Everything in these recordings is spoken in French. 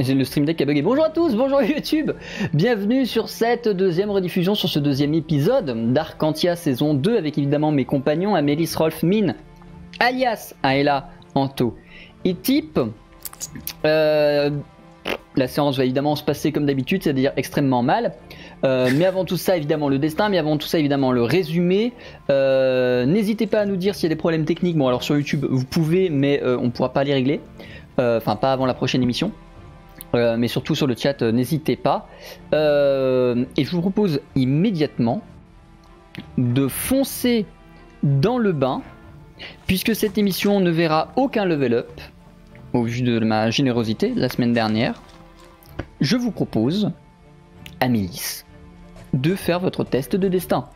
j'ai le stream deck qui a bugué. Bonjour à tous, bonjour YouTube. Bienvenue sur cette deuxième rediffusion, sur ce deuxième épisode d'Arcantia saison 2 avec évidemment mes compagnons Amélis, Rolf, Mine, alias Aela, Anto et Tip. La séance va évidemment se passer comme d'habitude, c'est-à-dire extrêmement mal. Mais avant tout ça, évidemment, le destin, mais avant tout ça, évidemment, le résumé. N'hésitez pas à nous dire s'il y a des problèmes techniques. Bon, alors sur YouTube, vous pouvez, mais on ne pourra pas les régler. Enfin, pas avant la prochaine émission. Mais surtout sur le chat, n'hésitez pas. Et je vous propose immédiatement de foncer dans le bain, puisque cette émission ne verra aucun level up, au vu de ma générosité la semaine dernière. Je vous propose, Amélis, de faire votre test de destin.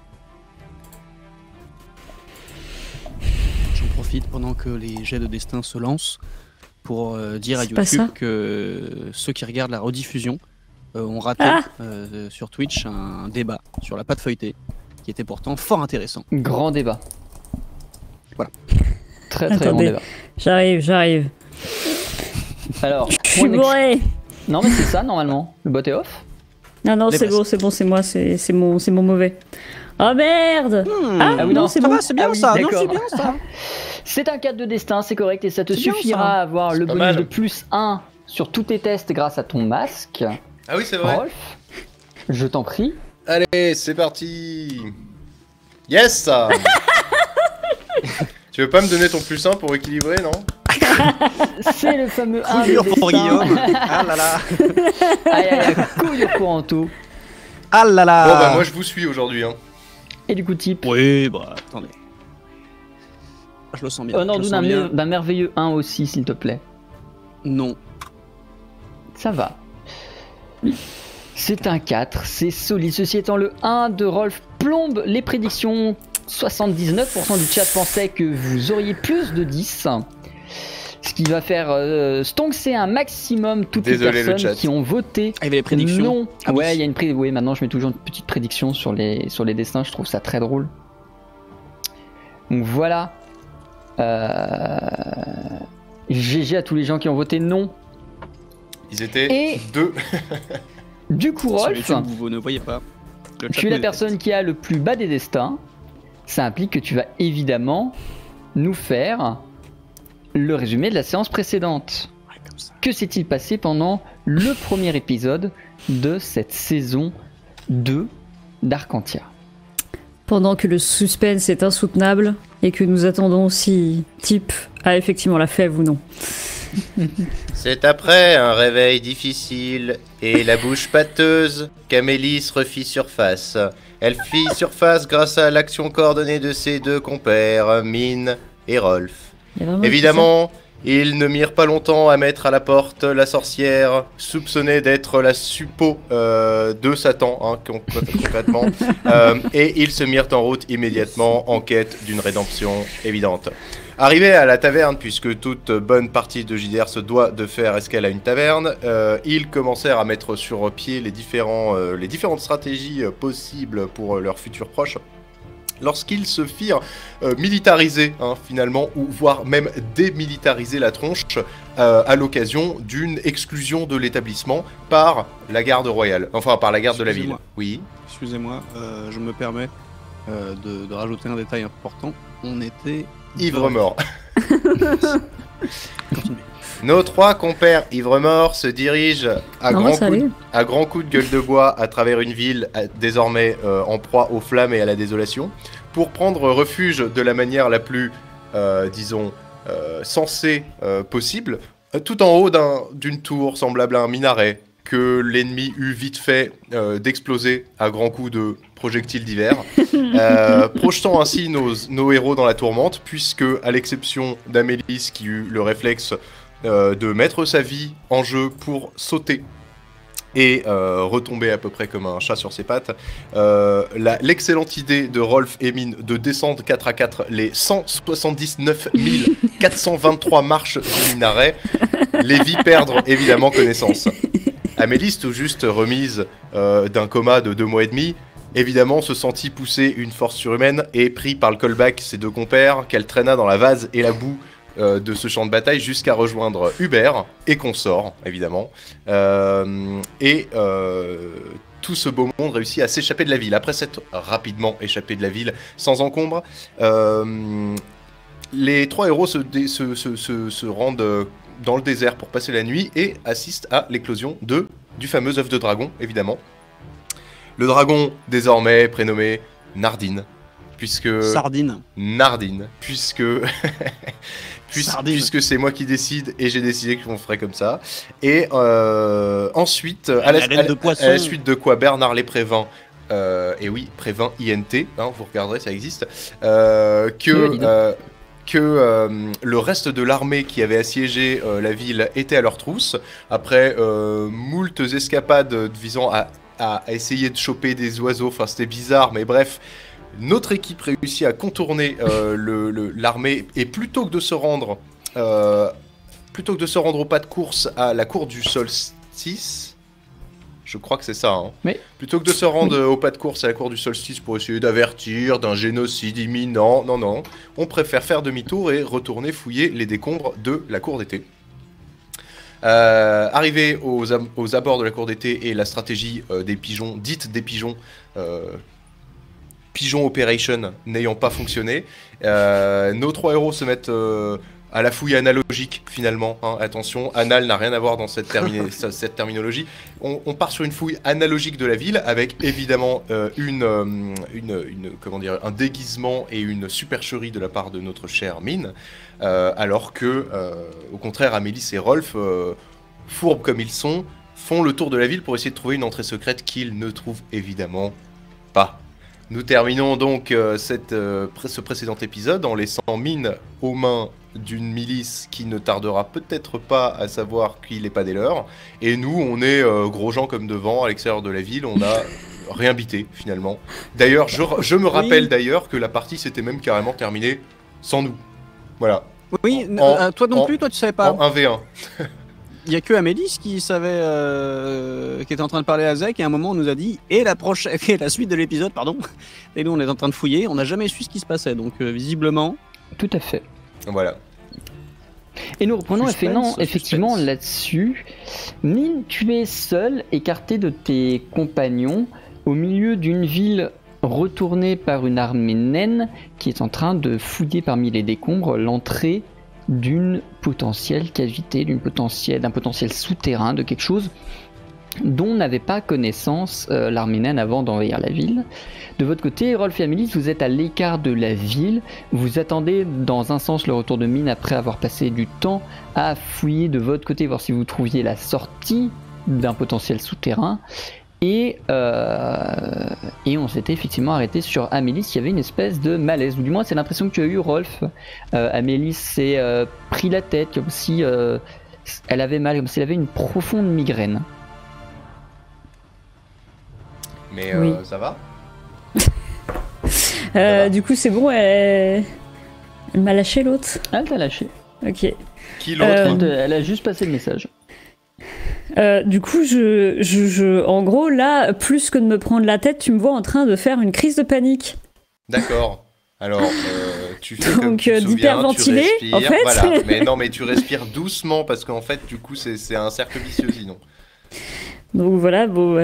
J'en profite pendant que les jets de destin se lancent pour dire à YouTube que ceux qui regardent la rediffusion ont raté sur Twitch un débat sur la pâte feuilletée qui était pourtant fort intéressant. Grand débat. Voilà. Très grand débat. J'arrive. Alors, je suis bourré. Non mais c'est ça normalement. Le bot est off. Non, c'est bon, c'est moi, c'est mon mauvais. Oh merde. Ah oui, non, c'est ça bon. va, c'est bien ça. Non, c'est bien ça. C'est un 4 de destin, c'est correct, et ça te suffira à avoir le bonus de plus 1 sur tous tes tests grâce à ton masque. Ah oui, c'est vrai. Rolf, je t'en prie. Allez, c'est parti. Yes. Tu veux pas me donner ton plus 1 pour équilibrer, non? C'est le fameux 1 Couillure de pour destin. Guillaume. Ah là là. Aïe, couillure pour Anto. Ah là là. Bon bah moi je vous suis aujourd'hui. Hein. Et du coup, Type. Oui, bah attendez. Je le sens bien. Honore-nous d'un merveilleux 1 aussi, s'il te plaît. Non. Ça va. C'est un 4, c'est solide. Ceci étant, le 1 de Rolf plombe les prédictions. 79% du chat pensait que vous auriez plus de 10. Ce qui va faire stoncer un maximum toutes les personnes qui ont voté. Ah, il y avait les prédictions. Non. Ah, ouais, oui. il y a une oui, maintenant je mets toujours une petite prédiction sur les destins, je trouve ça très drôle. Donc voilà. GG à tous les gens qui ont voté non. Ils étaient 2. Du coup, Rolf, sur YouTube, vous ne voyez pas. tu es la personne qui a le plus bas des destins. Ça implique que tu vas évidemment nous faire le résumé de la séance précédente. Ouais, comme ça. Que s'est-il passé pendant le premier épisode de cette saison 2 d'Arcantia? Pendant que le suspense est insoutenable et que nous attendons si Type a effectivement la fève ou non. C'est après un réveil difficile et la bouche pâteuse qu'Amélis refit surface. Elle fit surface grâce à l'action coordonnée de ses deux compères, Mine et Rolf. Évidemment, ils ne mirent pas longtemps à mettre à la porte la sorcière, soupçonnée d'être la suppo de Satan, hein, concrètement, et ils se mirent en route immédiatement en quête d'une rédemption évidente. Arrivés à la taverne, puisque toute bonne partie de JDR se doit de faire escale à une taverne, ils commencèrent à mettre sur pied les différentes stratégies possibles pour leurs futurs proches. Lorsqu'ils se firent militariser, hein, finalement, ou voire même démilitariser la tronche à l'occasion d'une exclusion de l'établissement par la garde royale, enfin par la garde de la ville. Oui. Excusez-moi, je me permets de rajouter un détail important. On était ivre-mort. Nos trois compères ivre-morts se dirigent à grands coups de gueule de bois à travers une ville désormais en proie aux flammes et à la désolation, pour prendre refuge de la manière la plus, sensée possible, tout en haut d'une tour semblable à un minaret, que l'ennemi eut vite fait d'exploser à grands coups de projectiles divers, projetant ainsi nos héros dans la tourmente, puisque, à l'exception d'Amélis qui eut le réflexe de mettre sa vie en jeu pour sauter et retomber à peu près comme un chat sur ses pattes, l'excellente idée de Rolf et Mine de descendre 4 à 4 les 179 423 marches du minaret les vit perdre évidemment connaissance. Amélis, tout juste remise d'un coma de 2 mois et demi, évidemment se sentit pousser une force surhumaine et pris par le callback ses deux compères qu'elle traîna dans la vase et la boue de ce champ de bataille jusqu'à rejoindre Hubert et consorts, évidemment. Tout ce beau monde réussit à s'échapper de la ville. Après s'être rapidement échappé de la ville sans encombre, les 3 héros se rendent dans le désert pour passer la nuit et assistent à l'éclosion du fameux œuf de dragon, évidemment. Le dragon, désormais prénommé Nardine, puisque... Sardine. Nardine, puisque c'est moi qui décide et j'ai décidé qu'on ferait comme ça. Et ensuite, à la suite de quoi Bernard les prévint, et oui, prévint INT, hein, vous regarderez, ça existe, que le reste de l'armée qui avait assiégé la ville était à leur trousse, après moultes escapades visant à essayer de choper des oiseaux, enfin c'était bizarre, mais bref, notre équipe réussit à contourner l'armée, et plutôt que de se rendre au pas de course à la cour du solstice, je crois que c'est ça, hein. Oui. Plutôt que de se rendre au pas de course à la cour du solstice pour essayer d'avertir d'un génocide imminent, non, on préfère faire demi-tour et retourner fouiller les décombres de la cour d'été. Arrivé aux abords de la cour d'été et la stratégie des pigeons, Pigeon Operation n'ayant pas fonctionné, nos 3 héros se mettent à la fouille analogique finalement, hein. Attention, anal n'a rien à voir dans cette terminologie. On part sur une fouille analogique de la ville avec évidemment un déguisement et une supercherie de la part de notre chère Mine, alors que au contraire Amélis et Rolf, fourbes comme ils sont, font le tour de la ville pour essayer de trouver une entrée secrète qu'ils ne trouvent évidemment pas. Nous terminons donc ce précédent épisode en laissant Mine aux mains d'une milice qui ne tardera peut-être pas à savoir qu'il n'est pas des leurs. Et nous, on est gros gens comme devant, à l'extérieur de la ville, on n'a rien bité finalement. D'ailleurs, je me rappelle d'ailleurs que la partie s'était même carrément terminée sans nous. Voilà. Oui, toi non plus, toi tu savais pas. En 1v1. Il y a que Amélis qui savait, qui était en train de parler à Zek, et à un moment on nous a dit et la suite de l'épisode, pardon. Et nous on est en train de fouiller, on n'a jamais su ce qui se passait, donc visiblement. Tout à fait. Voilà. Et nous reprenons effectivement là-dessus. Mine, tu es seul, écarté de tes compagnons, au milieu d'une ville retournée par une armée naine qui est en train de fouiller parmi les décombres l'entrée d'une potentielle cavité, d'un potentiel souterrain, de quelque chose dont n'avait pas connaissance l'armée naine avant d'envahir la ville. De votre côté, Rolf et Amélis, vous êtes à l'écart de la ville, vous attendez dans un sens le retour de Mine après avoir passé du temps à fouiller de votre côté, voir si vous trouviez la sortie d'un potentiel souterrain. Et on s'était effectivement arrêté sur Amélis qui avait une espèce de malaise, ou du moins c'est l'impression que tu as eu, Rolf. Amélis s'est pris la tête comme si elle avait mal, comme si elle avait une profonde migraine. Mais oui. Ça va? Du coup c'est bon, elle m'a lâché l'autre. Elle t'a lâché. Ok. Qui l'autre? Elle a juste passé le message. Du coup, en gros, là, plus que de me prendre la tête, tu me vois en train de faire une crise de panique. D'accord. Alors, tu fais donc, comme tu te souviens, d'hyperventiler, tu respires, en fait. voilà. Mais non, mais tu respires doucement parce qu'en fait, du coup, c'est un cercle vicieux sinon. Donc voilà, bon,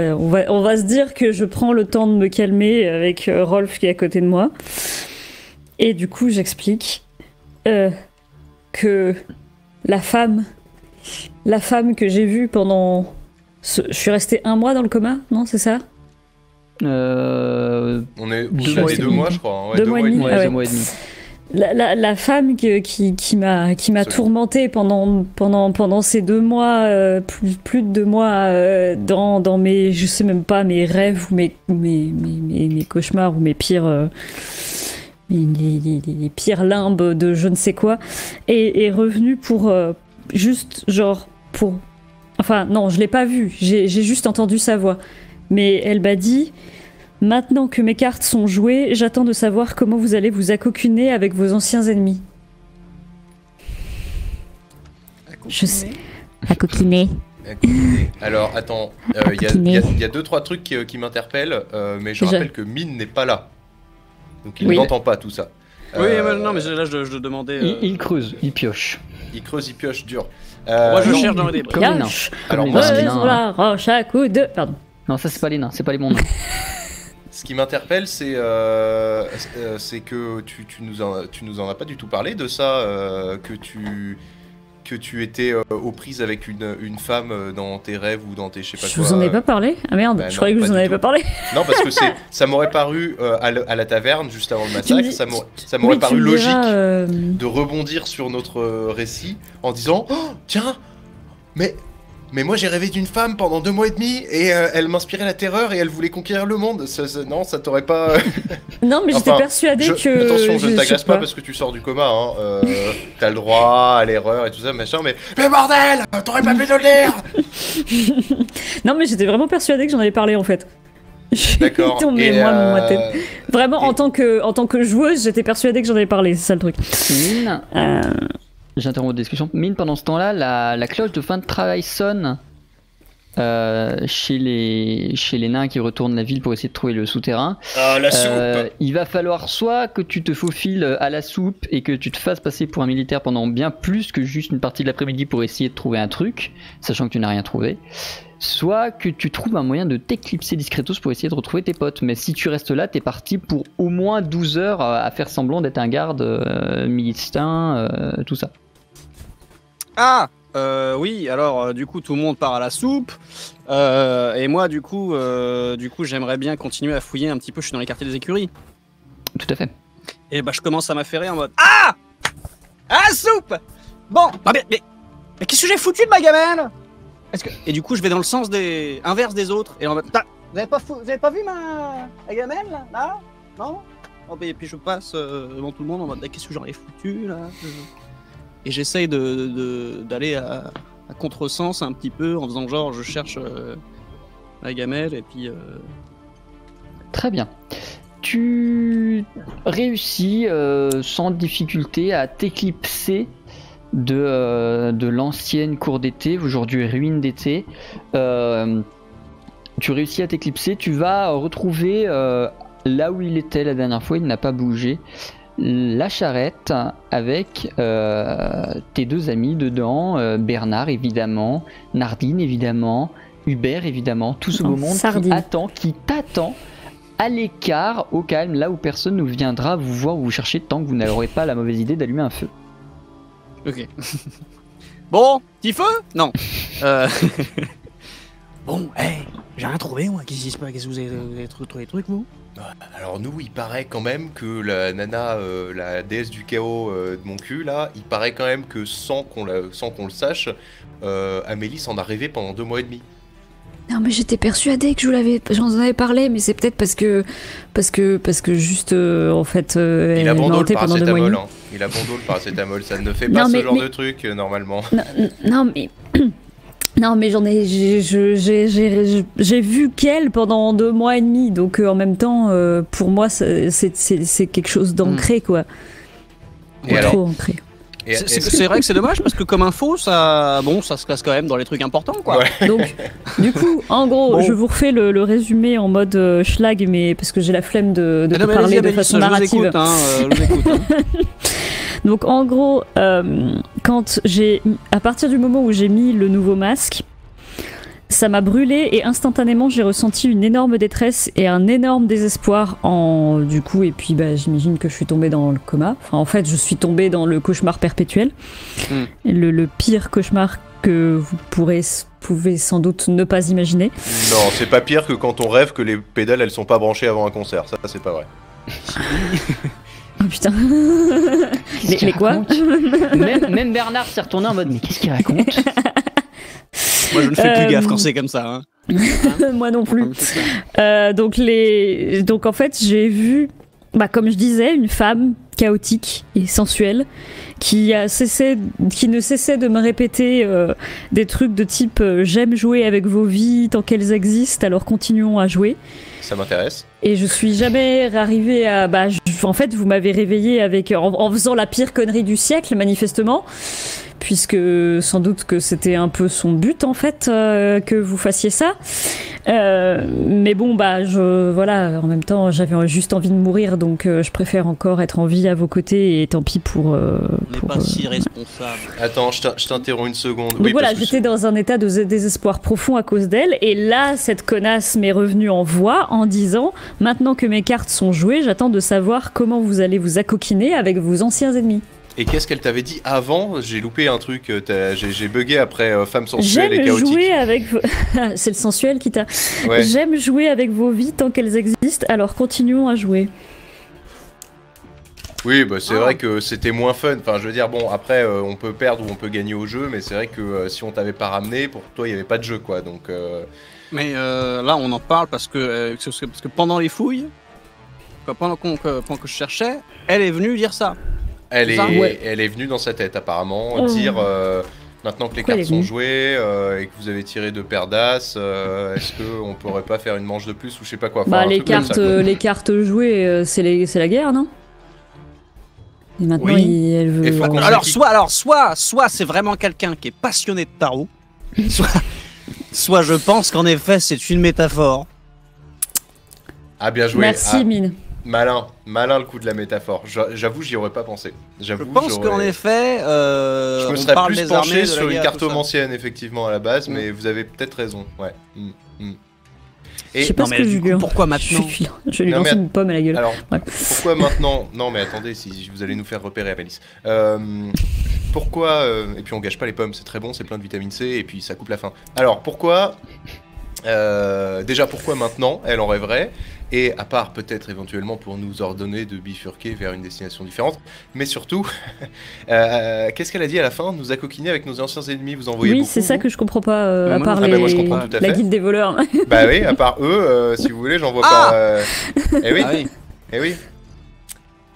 on va se dire que je prends le temps de me calmer avec Rolf qui est à côté de moi. Et du coup, j'explique que la femme que j'ai vue pendant... Je suis resté 1 mois dans le coma, non, c'est ça? On est 2 mois, je crois. Ouais, 2 mois et demi. Ouais, 2 mois et demi. La femme qui m'a tourmentée pendant ces 2 mois, plus de 2 mois, dans mes, je sais même pas, mes rêves ou mes cauchemars ou mes pires... les pires limbes de je ne sais quoi, est revenue pour juste genre pour... Enfin non, je l'ai pas vue, j'ai juste entendu sa voix. Mais elle m'a dit, maintenant que mes cartes sont jouées, j'attends de savoir comment vous allez vous accoquiner avec vos anciens ennemis. Je sais. Accoquiner. Alors attends, il y a 2-3 trucs qui m'interpellent, mais je rappelle que Mine n'est pas là. Donc il n'entend pas tout ça. Oui, non, mais là je demandais. Il creuse, il pioche. Il creuse, il pioche dur. Moi je cherche dans les débris. Comme les nains. Alors, Comme moi, les Ouais, nains. sur la roche à coup de. Pardon. Non, ça c'est pas les nains, c'est pas les bons nains. Ce qui m'interpelle, c'est que tu nous en as pas du tout parlé de ça, que tu étais aux prises avec une femme dans tes rêves ou dans tes je sais pas Je quoi. vous en ai pas parlé? Ah merde, Bah je non, croyais que je pas vous en du avais tout. pas parlé. Non, parce que ça m'aurait paru à la taverne juste avant le Tu me massacre, dis- ça m'aurait Oui, paru tu me logique diras, de rebondir sur notre récit en disant oh, tiens, mais moi j'ai rêvé d'une femme pendant 2 mois et demi et elle m'inspirait la terreur et elle voulait conquérir le monde. Non, ça t'aurait pas. Non, mais j'étais Enfin, persuadée que. Attention, je ne sais t'agresse pas parce que tu sors du coma, hein. T'as le droit à l'erreur et tout ça, machin, mais bordel, t'aurais pas pu te le dire. Non, mais j'étais vraiment persuadée que j'en avais parlé en fait. D'accord. Tombé Et, moi dans ma tête. Vraiment, et- en tant que joueuse, j'étais persuadée que j'en avais parlé, c'est ça le truc. Mine, Euh, j'interromps votre discussion. Mine, pendant ce temps-là, la cloche de fin de travail sonne chez les nains qui retournent la ville pour essayer de trouver le souterrain. Ah, la soupe. Il va falloir soit que tu te faufiles à la soupe et que tu te fasses passer pour un militaire pendant bien plus que juste une partie de l'après-midi pour essayer de trouver un truc, sachant que tu n'as rien trouvé. Soit que tu trouves un moyen de t'éclipser discretos pour essayer de retrouver tes potes. Mais si tu restes là, t'es parti pour au moins 12 heures à faire semblant d'être un garde militain, tout ça. Ah oui, alors du coup tout le monde part à la soupe et moi du coup j'aimerais bien continuer à fouiller un petit peu. Je suis dans les quartiers des écuries Tout à fait. et bah je commence à m'affairer en mode ah soupe. Bon, bah, mais qu'est-ce que j'ai foutu de ma gamelle? Et du coup je vais dans le sens inverse des autres et en mode vous avez pas vu ma gamelle là? Non? Et puis je passe devant tout le monde en mode qu'est-ce que j'en ai foutu là? Et j'essaye d'aller à contresens un petit peu en faisant genre je cherche la gamelle et puis Très bien. Tu réussis sans difficulté à t'éclipser de l'ancienne cour d'été, aujourd'hui ruine d'été. Tu réussis à t'éclipser, tu vas retrouver là où il était la dernière fois, il n'a pas bougé. La charrette avec tes 2 amis dedans, Bernard évidemment, Nardine évidemment, Hubert évidemment, tout ce beau monde qui t'attend à l'écart, au calme, là où personne ne viendra vous voir ou vous chercher tant que vous n'aurez pas la mauvaise idée d'allumer un feu. ok. Bon, petit feu? Non. Bon, j'ai rien trouvé moi. Qu'est-ce qui se passe? Qu'est-ce que vous avez trouvé des trucs vous? Alors nous, il paraît quand même que la nana, la déesse du chaos de mon cul, là, il paraît quand même que sans qu'on le sache, Amélie s'en a rêvé pendant 2 mois et demi. Non, mais j'étais persuadée que j'en avais parlé, mais c'est peut-être parce que juste en fait Il elle a bandeau le mentait pendant 2 mois et paracétamol, demi. hein. Il a bandeau le paracétamol, ça ne fait pas Non, ce mais- genre mais- de truc normalement. Non, mais non, mais j'ai vu qu'elle pendant 2 mois et demi, donc en même temps pour moi c'est quelque chose d'ancré quoi. Et alors Trop ancré. Et est-ce que- C'est vrai que c'est dommage parce que comme info ça se classe quand même dans les trucs importants quoi. Ouais. Donc, du coup, en gros, Bon. je vous refais le résumé en mode schlag, mais parce que j'ai la flemme de Ah non, mais parler allez-y, de Amélie, façon je vous narrative. écoute, je vous écoute, hein. Donc, en gros, à partir du moment où j'ai mis le nouveau masque, ça m'a brûlé et instantanément j'ai ressenti une énorme détresse et un énorme désespoir du coup, et puis j'imagine que je suis tombée dans le coma. Enfin, en fait, je suis tombée dans le cauchemar perpétuel. Le pire cauchemar que vous pouvez sans doute ne pas imaginer. Non, c'est pas pire que quand on rêve que les pédales elles sont pas branchées avant un concert, ça c'est pas vrai. Oh putain. Qu'est-ce Mais qu'il quoi? raconte même Bernard s'est retourné en mode mais qu'est-ce qu'il raconte? Moi je ne fais plus gaffe quand c'est comme ça. Hein. Moi non plus. Donc en fait, j'ai vu, comme je disais, une femme chaotique et sensuelle qui ne cessait de me répéter des trucs de type j'aime jouer avec vos vies tant qu'elles existent, alors continuons à jouer. Ça m'intéresse. Et je suis jamais arrivée à... en fait, vous m'avez réveillée en faisant la pire connerie du siècle, manifestement. Puisque sans doute que c'était un peu son but, en fait, que vous fassiez ça. Mais bon, voilà, en même temps, j'avais juste envie de mourir, donc je préfère encore être en vie à vos côtés, et tant pis pour... On n'est pas si responsable. Attends, je t'interromps une seconde. Donc voilà, j'étais dans un état de désespoir profond à cause d'elle, et là, cette connasse m'est revenue en voix en disant « Maintenant que mes cartes sont jouées, j'attends de savoir comment vous allez vous accoquiner avec vos anciens ennemis. » Et qu'est-ce qu'elle t'avait dit avant? J'ai loupé un truc, j'ai bugué après femme sensuelle et chaotique. J'aime jouer avec... C'est le sensuel qui t'a... Ouais. J'aime jouer avec vos vies tant qu'elles existent, alors continuons à jouer. Oui, bah c'est vrai que c'était moins fun. Enfin, je veux dire, bon, après, on peut perdre ou on peut gagner au jeu, mais c'est vrai que si on t'avait pas ramené, pour toi, il n'y avait pas de jeu, quoi. Donc. Mais là, on en parle parce que pendant les fouilles, pendant que je cherchais, elle est venue dire ça. Elle est venue dans sa tête, apparemment, dire maintenant que les cartes sont jouées et que vous avez tiré 2 paires d'as, est-ce qu'on pourrait pas faire une manche de plus ou je sais pas quoi. Enfin, les cartes jouées, c'est la guerre, non? Et maintenant, elle veut... Alors, soit c'est vraiment quelqu'un qui est passionné de tarot, soit je pense qu'en effet, c'est une métaphore. Ah, bien joué. Merci, Mine. Malin le coup de la métaphore. J'avoue, j'y aurais pas pensé. Je pense qu'en effet, je me serais plus penché sur une cartomancienne, effectivement, à la base, mais vous avez peut-être raison. Ouais. Et je sais pas pourquoi maintenant? Je vais lui lancer une pomme à la gueule. Alors, pourquoi maintenant? Non, mais attendez, si vous allez nous faire repérer, Amélis. Pourquoi et puis on gâche pas les pommes, c'est très bon, c'est plein de vitamine C et puis ça coupe la faim. Alors, pourquoi déjà, pourquoi maintenant? Elle en rêverait. Et à part peut-être éventuellement pour nous ordonner de bifurquer vers une destination différente. Mais surtout, qu'est-ce qu'elle a dit à la fin? Nous accoquiner avec nos anciens ennemis, vous envoyez beaucoup. Oui, c'est ça que je comprends pas, à part moi, je comprends tout à fait. La guilde des voleurs. Bah oui, à part eux, si vous voulez, j'en vois pas... Eh oui, eh oui.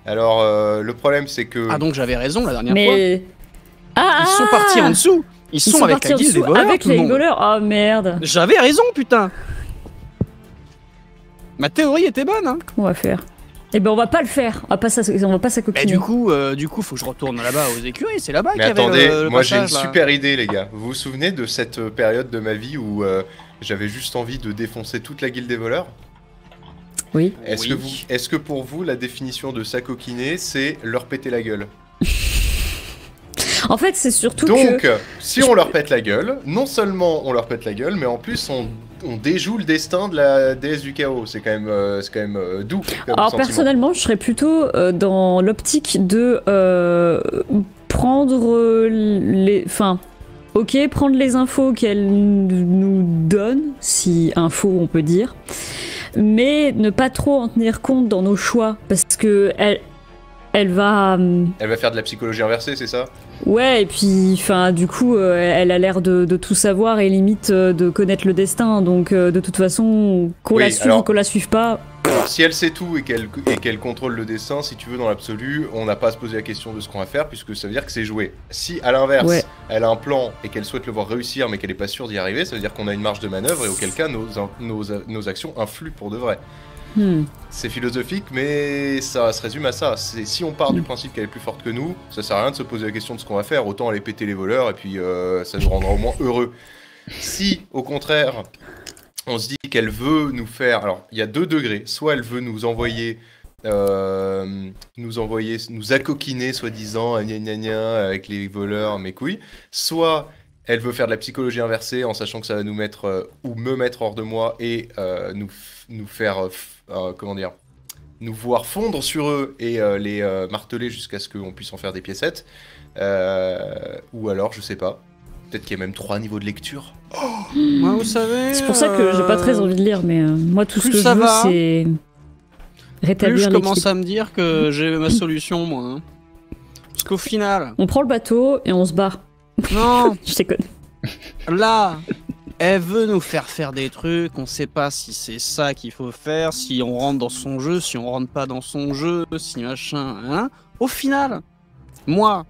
Alors, le problème c'est que... Ah donc j'avais raison la dernière fois. Ils sont partis en dessous. Ils sont avec la guilde des voleurs. Avec les voleurs. Oh merde. J'avais raison, putain. Ma théorie était bonne, hein. On va faire. Eh ben on va pas le faire. On va pas s'acoquiner. Et du coup, faut que je retourne là-bas aux écuries. C'est là-bas qu'il y avait le moi j'ai une passage, super idée, les gars. Vous vous souvenez de cette période de ma vie où j'avais juste envie de défoncer toute la guilde des voleurs? Oui. Est-ce que pour vous, la définition de s'acoquiner, c'est leur péter la gueule? En fait, c'est surtout Donc, si on leur pète la gueule, non seulement on leur pète la gueule, mais en plus on déjoue le destin de la déesse du chaos. C'est quand même doux. Alors personnellement, je serais plutôt dans l'optique de prendre prendre les infos qu'elle nous donne, si info on peut dire, mais ne pas trop en tenir compte dans nos choix, parce que elle va faire de la psychologie inversée, c'est ça? Ouais, et puis, du coup, elle a l'air de tout savoir et limite de connaître le destin. Donc, de toute façon, qu'on la suive ou qu'on la suive pas. Alors, si elle sait tout et qu'elle contrôle le destin, si tu veux, dans l'absolu, on n'a pas à se poser la question de ce qu'on va faire, puisque ça veut dire que c'est joué. Si, à l'inverse, elle a un plan et qu'elle souhaite le voir réussir, mais qu'elle n'est pas sûre d'y arriver, ça veut dire qu'on a une marge de manœuvre et auquel cas, nos actions influent pour de vrai. C'est philosophique, mais ça se résume à ça. Si on part du principe qu'elle est plus forte que nous, ça sert à rien de se poser la question de ce qu'on va faire. Autant aller péter les voleurs et puis ça nous rendra au moins heureux. Si, au contraire, on se dit qu'elle veut nous faire... Alors, il y a 2 degrés. Soit elle veut nous envoyer... nous accoquiner, soi-disant, avec les voleurs, mes couilles. Soit... elle veut faire de la psychologie inversée en sachant que ça va nous mettre ou me mettre hors de moi et nous faire nous voir fondre sur eux et les marteler jusqu'à ce qu'on puisse en faire des piécettes. Ou alors, je sais pas. Peut-être qu'il y a même 3 niveaux de lecture. Moi, vous savez. C'est pour ça que j'ai pas très envie de lire, mais moi, tout ce que je veux, c'est rétablir l'équilibre. Je commence à me dire que j'ai ma solution, moi. Hein. Parce qu'au final. On prend le bateau et on se barre. Non. Je déconne. Là, elle veut nous faire des trucs, on sait pas si c'est ça qu'il faut faire, si on rentre dans son jeu, si on rentre pas dans son jeu, si machin, hein. Au final, moi,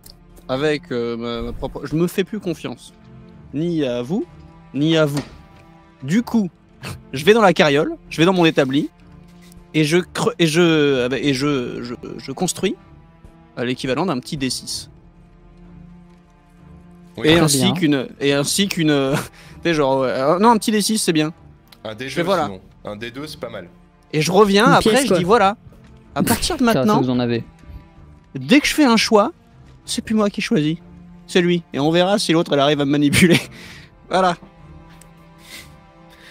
avec ma propre... je me fais plus confiance. Ni à vous, ni à vous. Du coup, je vais dans la carriole, je vais dans mon établi, et je construis l'équivalent d'un petit D6. Oui, et ainsi qu'une genre non, un petit D6 c'est bien. Un D2, je fais voilà. sinon. Un D2, c'est pas mal. Et je reviens, Une après, pièce, je quoi. dis voilà. À partir de Ça, maintenant, vous en avez. dès que je fais un choix, c'est plus moi qui choisis. C'est lui. Et on verra si l'autre, elle arrive à me manipuler. Voilà.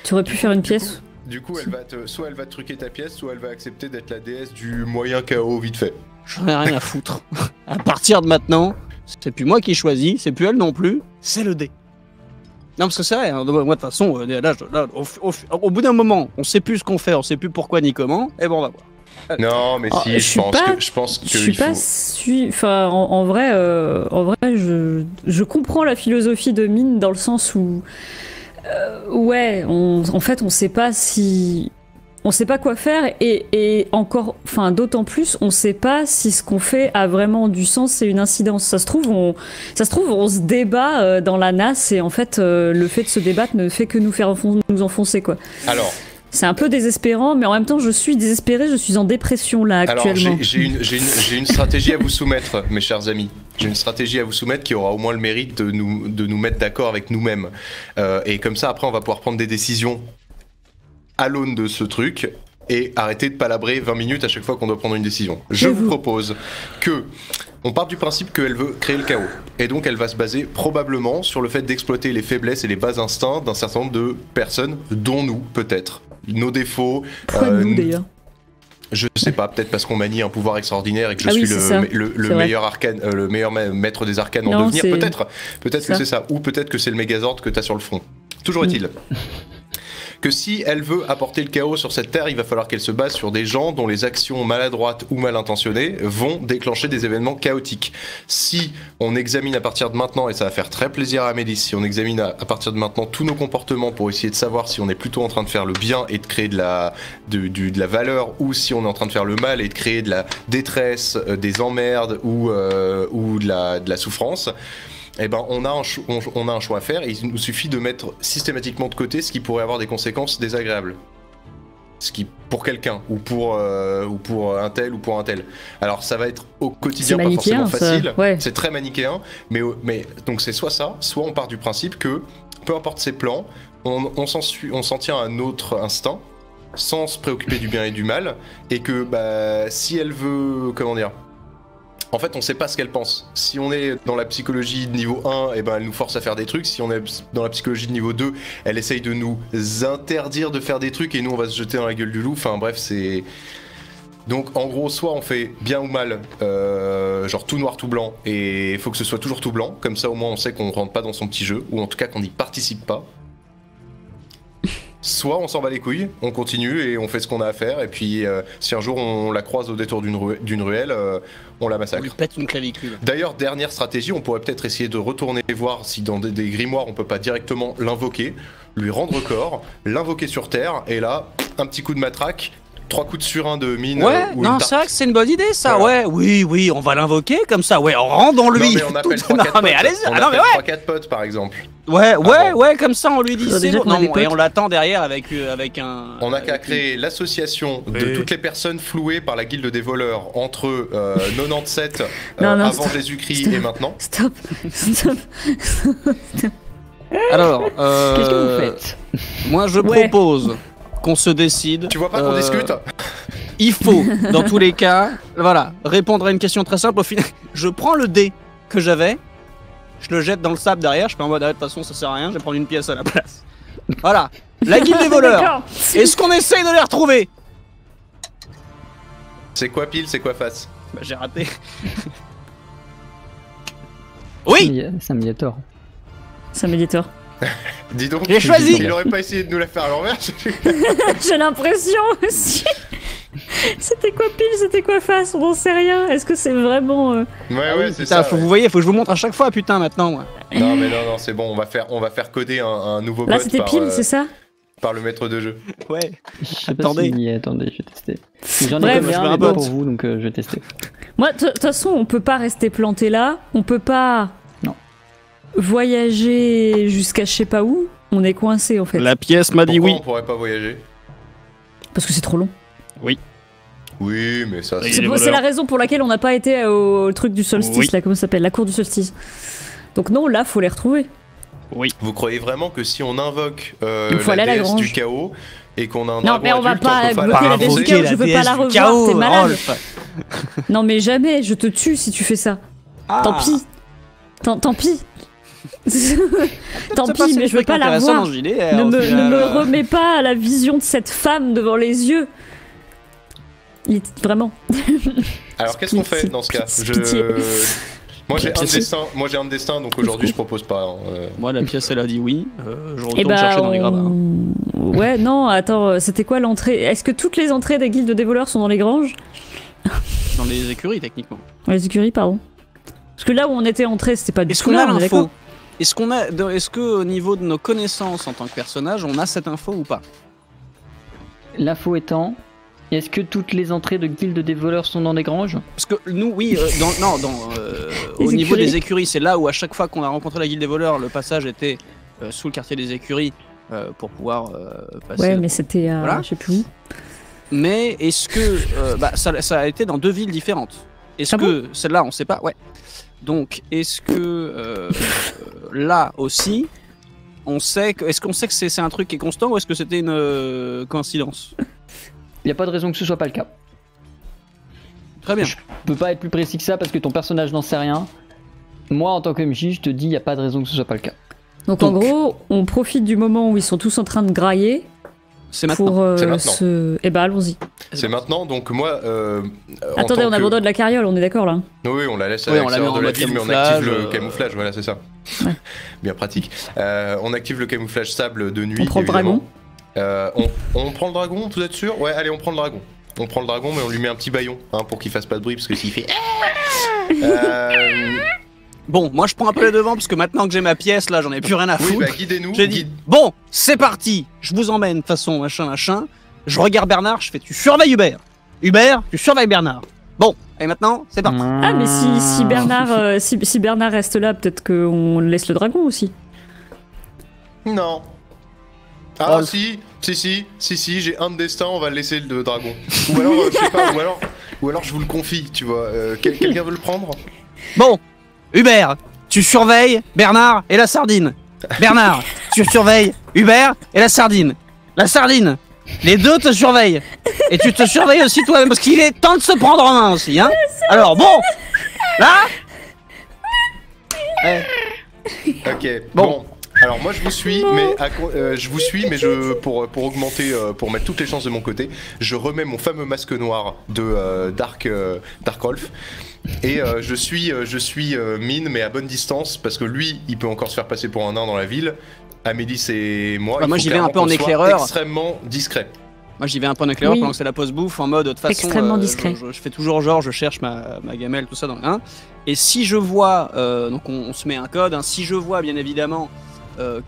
Tu aurais pu faire une pièce. Du coup, soit elle va te truquer ta pièce, soit elle va accepter d'être la déesse du moyen chaos vite fait. J'en ai rien à foutre. À partir de maintenant, c'est plus moi qui choisis, c'est plus elle non plus, c'est le dé. Non, parce que c'est vrai, hein, moi de toute façon, au bout d'un moment, on sait plus ce qu'on fait, on sait plus pourquoi ni comment, et bon, on va voir. Non, mais si, je pense que Je suis pas enfin, en vrai, je comprends la philosophie de Mine dans le sens où, ouais, en fait, on sait pas si, on sait pas quoi faire et encore, enfin, d'autant plus, on sait pas si ce qu'on fait a vraiment du sens et une incidence. Ça se trouve, on se débat dans la nasse et en fait, le fait de se débattre ne fait que nous enfoncer, quoi. Alors. C'est un peu désespérant, mais en même temps, je suis désespéré, je suis en dépression là actuellement. Alors, j'ai une stratégie à vous soumettre, mes chers amis. J'ai une stratégie à vous soumettre qui aura au moins le mérite de nous mettre d'accord avec nous-mêmes. Et comme ça, après, on va pouvoir prendre des décisions à l'aune de ce truc et arrêter de palabrer 20 minutes à chaque fois qu'on doit prendre une décision. Je vous propose que on part du principe qu'elle veut créer le chaos. Et donc, elle va se baser probablement sur le fait d'exploiter les faiblesses et les bas instincts d'un certain nombre de personnes, dont nous, peut-être. Nos défauts. Pourquoi nous, d'ailleurs ? Je sais pas, peut-être parce qu'on manie un pouvoir extraordinaire et que je suis le meilleur arcane, le meilleur maître des arcanes en devenir. Peut-être que c'est ça. Ou peut-être que c'est le Megazord que t'as sur le front. Toujours est-il que si elle veut apporter le chaos sur cette terre, il va falloir qu'elle se base sur des gens dont les actions maladroites ou mal intentionnées vont déclencher des événements chaotiques. Si on examine à partir de maintenant, et ça va faire très plaisir à Amélie, si on examine à partir de maintenant tous nos comportements pour essayer de savoir si on est plutôt en train de faire le bien et de créer de la valeur, ou si on est en train de faire le mal et de créer de la détresse, des emmerdes ou de la souffrance, eh ben, on a un choix à faire et il nous suffit de mettre systématiquement de côté ce qui pourrait avoir des conséquences désagréables. Ce qui, pour quelqu'un, ou pour un tel, ou pour un tel. Alors ça va être au quotidien pas forcément facile, ouais. C'est très manichéen, mais donc c'est soit ça, soit on part du principe que, peu importe ses plans, on s'en tient à notre instinct, sans se préoccuper du bien et du mal, et que si elle veut, comment dire, en fait, on sait pas ce qu'elle pense. Si on est dans la psychologie de niveau 1, eh ben, elle nous force à faire des trucs. Si on est dans la psychologie de niveau 2, elle essaye de nous interdire de faire des trucs et nous, on va se jeter dans la gueule du loup. Enfin, bref, c'est... Donc, en gros, soit on fait bien ou mal, genre tout noir, tout blanc, et il faut que ce soit toujours tout blanc. Comme ça, au moins, on sait qu'on rentre pas dans son petit jeu, ou en tout cas qu'on n'y participe pas. Soit on s'en bat les couilles, on continue et on fait ce qu'on a à faire, et puis si un jour on la croise au détour d'une ruelle, on la massacre. On lui pète une clavicule. D'ailleurs, dernière stratégie, on pourrait peut-être essayer de retourner voir si dans des grimoires on peut pas directement l'invoquer, lui rendre corps, l'invoquer sur Terre, et là, un petit coup de matraque, 3 coups de surin de mine. Ouais, non, c'est vrai que c'est une bonne idée ça, voilà. Ouais, oui, on va l'invoquer comme ça, ouais, on rentre dans lui. Non, mais on appelle 3-4 potes. Allez-y, on appelle 3-4 potes par exemple. Ouais, comme ça on lui dit c'est bon. Non, et on l'attend derrière avec un... On n'a qu'à créer l'association de toutes les personnes flouées par la guilde des voleurs entre 97 avant Jésus-Christ et maintenant. Stop. Alors, qu'est-ce que vous faites? Moi je propose qu'on se décide. Tu vois pas qu'on discute? Il faut, dans tous les cas, voilà, répondre à une question très simple. Au final, je prends le dé que j'avais, je le jette dans le sable derrière, je fais en mode, de toute façon ça sert à rien, je vais prendre une pièce à la place. Voilà, la guilde des voleurs. Est-ce qu'on essaye de les retrouver? C'est quoi pile, c'est quoi face? Bah j'ai raté. Oui. C'est un médiator. C'est un médiator. Dis donc, j'ai choisi. Il aurait pas essayé de nous la faire à l'envers. J'ai l'impression aussi. C'était quoi pile, c'était quoi face, on n'en sait rien. Est-ce que c'est vraiment... Ouais, c'est putain, ça. Vous voyez, faut que je vous montre à chaque fois, putain, maintenant. Moi. Non, mais non, c'est bon, on va faire coder un nouveau bot. Là, c'était pile, c'est ça? Par le maître de jeu. Ouais. Attendez, je vais tester. J'en ai comme un pour vous, donc je vais tester. Moi, de toute façon, on peut pas rester planté là. On peut pas... voyager jusqu'à je sais pas où. On est coincé en fait. La pièce m'a dit oui. On pourrait pas voyager? Parce que c'est trop long. Oui. Oui, mais ça... C'est la raison pour laquelle on n'a pas été au truc du solstice, là, comment ça s'appelle? La cour du solstice. Donc non, là, faut les retrouver. Oui. Vous croyez vraiment que si on invoque faut aller la à la déesse grange. du chaos et qu'on a un Non, dragon mais on va adulte, pas on peut pas bloquer la déesse du chaos, je veux pas la revoir, t'es malade. Non mais jamais, je te tue si tu fais ça. Tant pis. Tant pis. Tant pis, mais je veux pas la revoir. Ne me remets pas à la vision de cette femme devant les yeux. Vraiment. Alors qu'est-ce qu'on fait dans ce cas? Moi j'ai un destin, donc aujourd'hui je propose pas. Moi la pièce elle a dit oui, je retourne chercher dans les gravats. Ouais, non, attends, c'était quoi l'entrée? Est-ce que toutes les entrées des guildes des voleurs sont dans les granges? Dans les écuries techniquement. Dans les écuries, pardon. Parce que là où on était entré, c'était pas du tout là, on est d'accord. Est-ce que au niveau de nos connaissances en tant que personnage, on a cette info ou pas? L'info étant, est-ce que toutes les entrées de guildes des voleurs sont dans des granges? Parce que nous, oui, au niveau des écuries, c'est là où à chaque fois qu'on a rencontré la guilde des voleurs, le passage était sous le quartier des écuries pour pouvoir passer. Ouais, mais c'était voilà. Je sais plus où. Mais est-ce que ça a été dans 2 villes différentes? Est-ce que celle-là, on sait pas? Ouais. Donc, est-ce que là aussi, est-ce qu'on sait que c'est un truc qui est constant ou est-ce que c'était une coïncidence? Il n'y a pas de raison que ce soit pas le cas. Très bien. Je peux pas être plus précis que ça parce que ton personnage n'en sait rien. Moi, en tant que MJ, je te dis, il n'y a pas de raison que ce soit pas le cas. Donc en gros, on profite du moment où ils sont tous en train de grailler. C'est maintenant. C'est maintenant. Eh ben allons-y. C'est maintenant, donc moi... Attendez, on abandonne la carriole, on est d'accord là? Oui, on la laisse à l'extérieur de la ville, mais on active le camouflage, voilà, c'est ça. Ouais. Bien pratique. On active le camouflage sable de nuit, on prend évidemment. Le dragon. On prend le dragon, vous êtes sûr? Ouais, allez, on prend le dragon. On prend le dragon, mais on lui met un petit bâillon, hein, pour qu'il fasse pas de bruit, parce que s'il fait... Bon, moi je prends un peu les devants, parce que maintenant que j'ai ma pièce, là, j'en ai plus rien à foutre. Oui, bah guidez-nous. J'ai dit, bon, c'est parti, je vous emmène, façon machin. Je regarde Bernard, je fais, tu surveilles Hubert. Hubert, tu surveilles Bernard. Bon, et maintenant, c'est parti. Ah, mais si Bernard, si Bernard reste là, peut-être qu'on laisse le dragon aussi. Non. Ah si, j'ai un de destin, on va laisser le dragon. Ou alors, je sais pas, ou alors je vous le confie, tu vois. Quelqu'un veut le prendre? Bon, Hubert, tu surveilles Bernard et la sardine. Bernard, tu surveilles Hubert et la sardine. La sardine, les deux te surveillent. Et tu te surveilles aussi toi-même, parce qu'il est temps de se prendre en main aussi, hein. Alors bon, là... Ok, bon. Alors moi je vous suis, mais pour augmenter, pour mettre toutes les chances de mon côté, je remets mon fameux masque noir de Dark Rolf et je suis Mine, mais à bonne distance, parce que lui il peut encore se faire passer pour un nain dans la ville. Amélie et moi, moi j'y vais un peu en éclaireur, extrêmement discret. Moi j'y vais un peu en éclaireur pendant que c'est la pause bouffe, en mode de toute façon extrêmement discret. Je fais toujours genre, je cherche ma gamelle, tout ça dans le 1. Et si je vois, donc on se met un code, hein, si je vois bien évidemment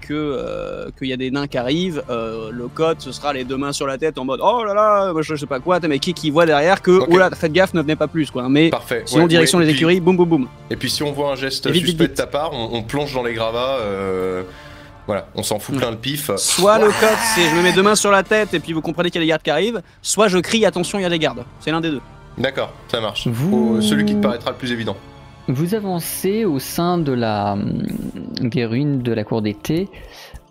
qu'il y a des nains qui arrivent, le code ce sera les 2 mains sur la tête en mode oh là là, je sais pas quoi, mais qui voit derrière que oula, faites gaffe, ne venez pas plus quoi. Mais parfait. Sinon direction les écuries, boum boum boum. Et puis si on voit un geste suspect de ta part, on plonge dans les gravats. Voilà, on s'en fout plein le pif. Soit le code c'est je me mets 2 mains sur la tête et puis vous comprenez qu'il y a des gardes qui arrivent, soit je crie attention il y a des gardes. C'est l'un des deux. D'accord, ça marche. Celui qui te paraîtra le plus évident. Vous avancez au sein de des ruines de la cour d'été,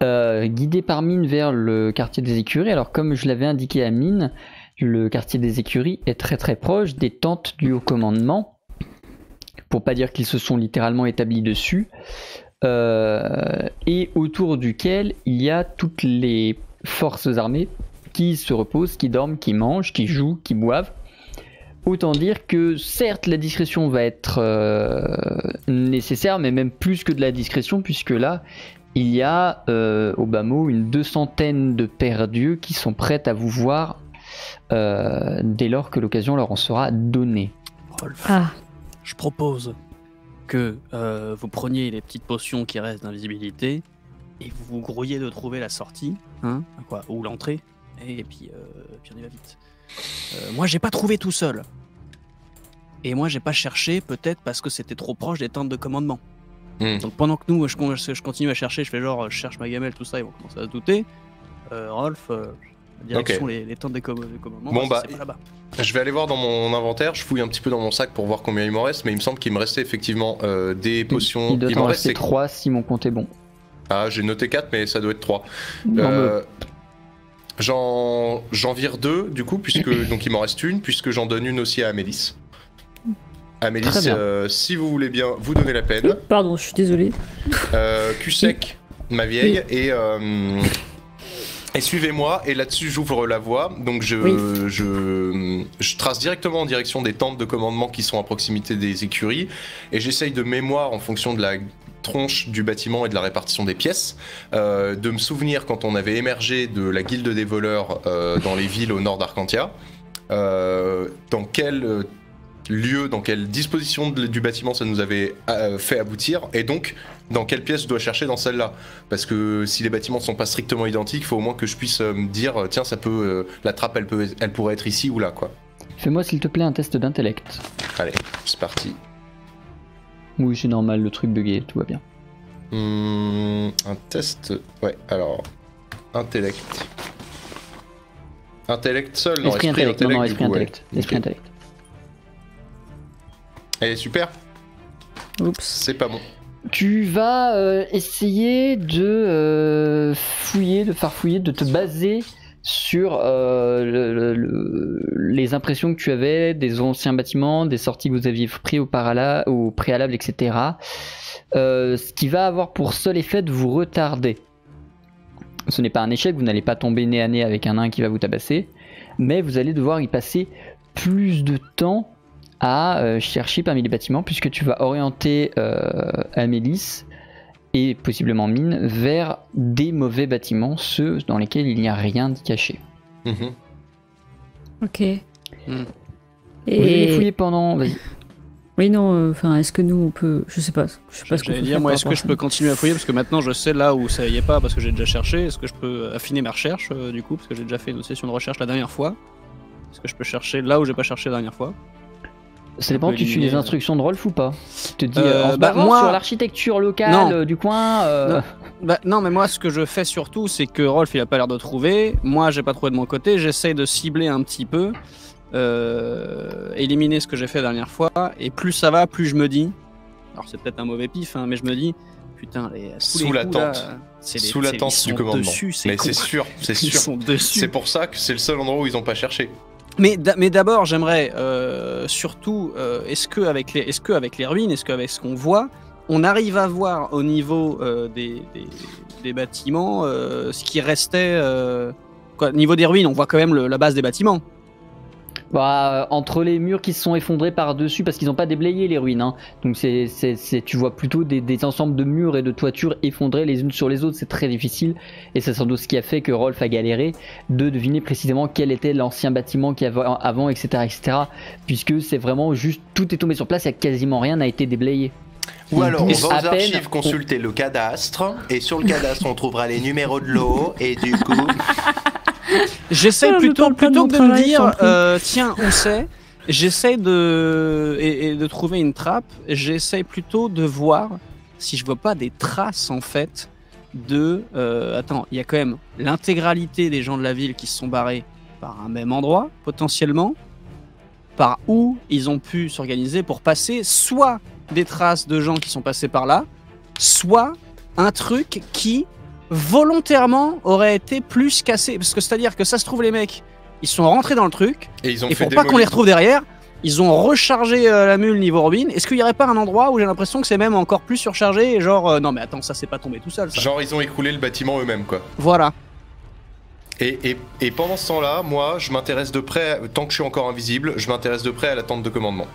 guidé par Mine vers le quartier des écuries. Alors comme je l'avais indiqué à Mine, le quartier des écuries est très très proche des tentes du haut commandement, pour pas dire qu'ils se sont littéralement établis dessus, et autour duquel il y a toutes les forces armées qui se reposent, qui dorment, qui mangent, qui jouent, qui boivent. Autant dire que certes la discrétion va être nécessaire, mais même plus que de la discrétion, puisque là il y a au bas mot une 200aine de perdus qui sont prêts à vous voir dès lors que l'occasion leur en sera donnée. Rolf, je propose que vous preniez les petites potions qui restent d'invisibilité et vous vous grouillez de trouver la sortie, hein, quoi, ou l'entrée, et puis on y va vite. Moi j'ai pas trouvé tout seul. Et moi j'ai pas cherché, peut-être parce que c'était trop proche des tentes de commandement. Donc pendant que nous, je continue à chercher, je fais genre, je cherche ma gamelle, tout ça, ils vont commencer à se douter. Rolf, direction les tentes de commandement, bon, c'est pas là-bas. Je vais aller voir dans mon inventaire, je fouille un petit peu dans mon sac pour voir combien il m'en reste, mais il me semble qu'il me restait effectivement des potions. Il doit en rester 3 si mon compte est bon. Ah, j'ai noté 4, mais ça doit être 3. Non, J'en vire 2, du coup, donc il m'en reste une, puisque j'en donne une aussi à Amélis. Amélis, si vous voulez bien vous donner la peine. Pardon, je suis désolé. Cul sec, ma vieille, et suivez-moi, et là-dessus j'ouvre la voie, donc je trace directement en direction des tentes de commandement qui sont à proximité des écuries, et j'essaye de mémoire en fonction de la tronche du bâtiment et de la répartition des pièces, de me souvenir quand on avait émergé de la guilde des voleurs dans les villes au nord d'Arcantia, dans quel lieu, dans quelle disposition du bâtiment ça nous avait fait aboutir, et donc dans quelle pièce je dois chercher dans celle-là. Parce que si les bâtiments ne sont pas strictement identiques, il faut au moins que je puisse me dire, tiens, ça peut, la trappe elle pourrait être ici ou là, quoi. Fais-moi s'il te plaît un test d'intellect. Allez, c'est parti. Oui, c'est normal, le truc bugué, tout va bien. Un test... Ouais, alors... Intellect. Intellect seul, non, esprit intellect, non, esprit coup, intellect. Ouais. Esprit intellect. Allez, super. Oups. C'est pas bon. Tu vas essayer de fouiller, de farfouiller, de te baser sur les impressions que tu avais des anciens bâtiments, des sorties que vous aviez pris au préalable, etc. Ce qui va avoir pour seul effet de vous retarder. Ce n'est pas un échec, vous n'allez pas tomber nez à nez avec un nain qui va vous tabasser, mais vous allez devoir y passer plus de temps à chercher parmi les bâtiments, puisque tu vas orienter Amélis et possiblement Mine vers des mauvais bâtiments, ceux dans lesquels il n'y a rien de caché. Ok. Et... Vous allez fouiller pendant... Vas-y. Oui, non, enfin, est-ce que nous on peut... Je sais pas ce qu'on peut J'allais dire, faire moi, par est-ce que rapport je à peux ça. continuer à fouiller parce que maintenant je sais là où ça y est pas parce que j'ai déjà cherché. Est-ce que je peux affiner ma recherche du coup parce que j'ai déjà fait une session de recherche la dernière fois. Est-ce que je peux chercher là où j'ai pas cherché la dernière fois? Ça dépend, tu suis les instructions de Rolf ou pas? Tu te dis, en se bah, basant moi- sur l'architecture locale du coin... Non, mais moi ce que je fais surtout c'est que Rolf il a pas l'air de trouver. Moi j'ai pas trouvé de mon côté. J'essaye de cibler un petit peu. Éliminer ce que j'ai fait la dernière fois, et plus ça va, plus je me dis, alors c'est peut-être un mauvais pif, hein, mais je me dis, putain, Sous la tente. Sous la tente du commandement. Dessus, mais c'est sûr, c'est Ils sûr. sont dessus. C'est pour ça que c'est le seul endroit où ils ont pas cherché. Mais d'abord, j'aimerais surtout, est-ce que avec les ruines, est-ce qu'avec ce qu'on voit, on arrive à voir au niveau des bâtiments ce qui restait, quoi, niveau des ruines, on voit quand même la base des bâtiments. Entre les murs qui se sont effondrés par-dessus, parce qu'ils n'ont pas déblayé les ruines, hein. Donc tu vois plutôt des ensembles de murs et de toitures effondrés les unes sur les autres, c'est très difficile, et c'est sans doute ce qui a fait que Rolf a galéré de deviner précisément quel était l'ancien bâtiment qu'il y avait avant, etc., puisque c'est vraiment juste, tout est tombé sur place, et quasiment rien n'a été déblayé. Ou alors on pousse va à aux peine. archives consulter le cadastre, et sur le cadastre on trouvera les numéros de l'eau, et du coup... J'essaie Ah, plutôt me parle pas que de mon de me travail, dire, je t'en tiens, on sait. J'essaie de trouver une trappe. J'essaie plutôt de voir si je vois pas des traces en fait de. Attends, il y a quand même l'intégralité des gens de la ville qui se sont barrés par un même endroit potentiellement, par où ils ont pu s'organiser pour passer soit des traces de gens qui sont passés par là, soit un truc qui volontairement aurait été plus cassé, parce que c'est-à-dire que ça se trouve les mecs ils sont rentrés dans le truc Et ils ont et fait pour pas qu'on les démolir. retrouve derrière ils ont rechargé la mule niveau ruine. Est-ce qu'il y aurait pas un endroit où j'ai l'impression que c'est même encore plus surchargé et genre non mais attends, ça c'est pas tombé tout seul ça. Genre ils ont écroulé le bâtiment eux-mêmes, quoi. Voilà. Et pendant ce temps-là, moi, je m'intéresse de près, tant que je suis encore invisible, je m'intéresse de près à la tente de commandement.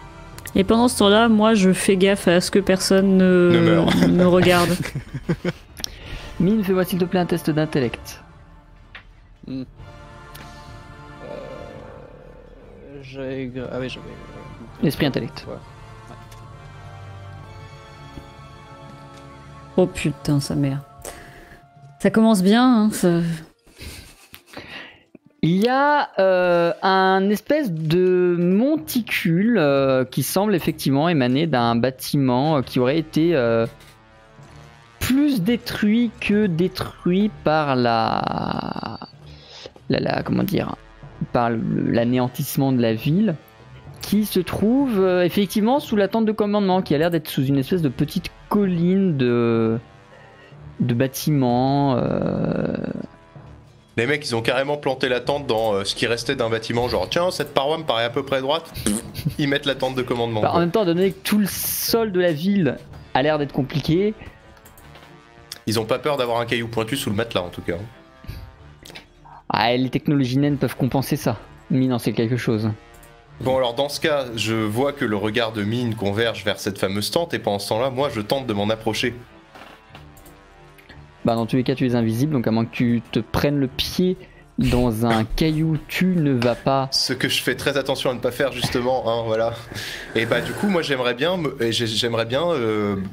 Et pendant ce temps-là, moi je fais gaffe à ce que personne Ne meurt. ne regarde. Mine, fais-moi s'il te plaît un test d'intellect. Ah oui, j'avais. Esprit intellect. Ouais. Oh putain, sa mère. Ça commence bien, hein, ça... Il y a un espèce de monticule qui semble effectivement émaner d'un bâtiment qui aurait été plus détruit que détruit par comment dire, par l'anéantissement de la ville, qui se trouve effectivement sous la tente de commandement, qui a l'air d'être sous une espèce de petite colline de bâtiments. Les mecs, ils ont carrément planté la tente dans ce qui restait d'un bâtiment, genre tiens, cette paroi me paraît à peu près droite. Ils mettent la tente de commandement. En même temps, donné que tout le sol de la ville a l'air d'être compliqué. Ils ont pas peur d'avoir un caillou pointu sous le matelas en tout cas. Ah, les technologies naines peuvent compenser ça. Mine en sait quelque chose. Bon alors dans ce cas, je vois que le regard de Mine converge vers cette fameuse tente et pendant ce temps-là, moi je tente de m'en approcher. Bah dans tous les cas tu es invisible, donc à moins que tu te prennes le pied dans un caillou, tu ne vas pas... Ce que je fais très attention à ne pas faire justement, hein, voilà. Et bah du coup moi j'aimerais bien,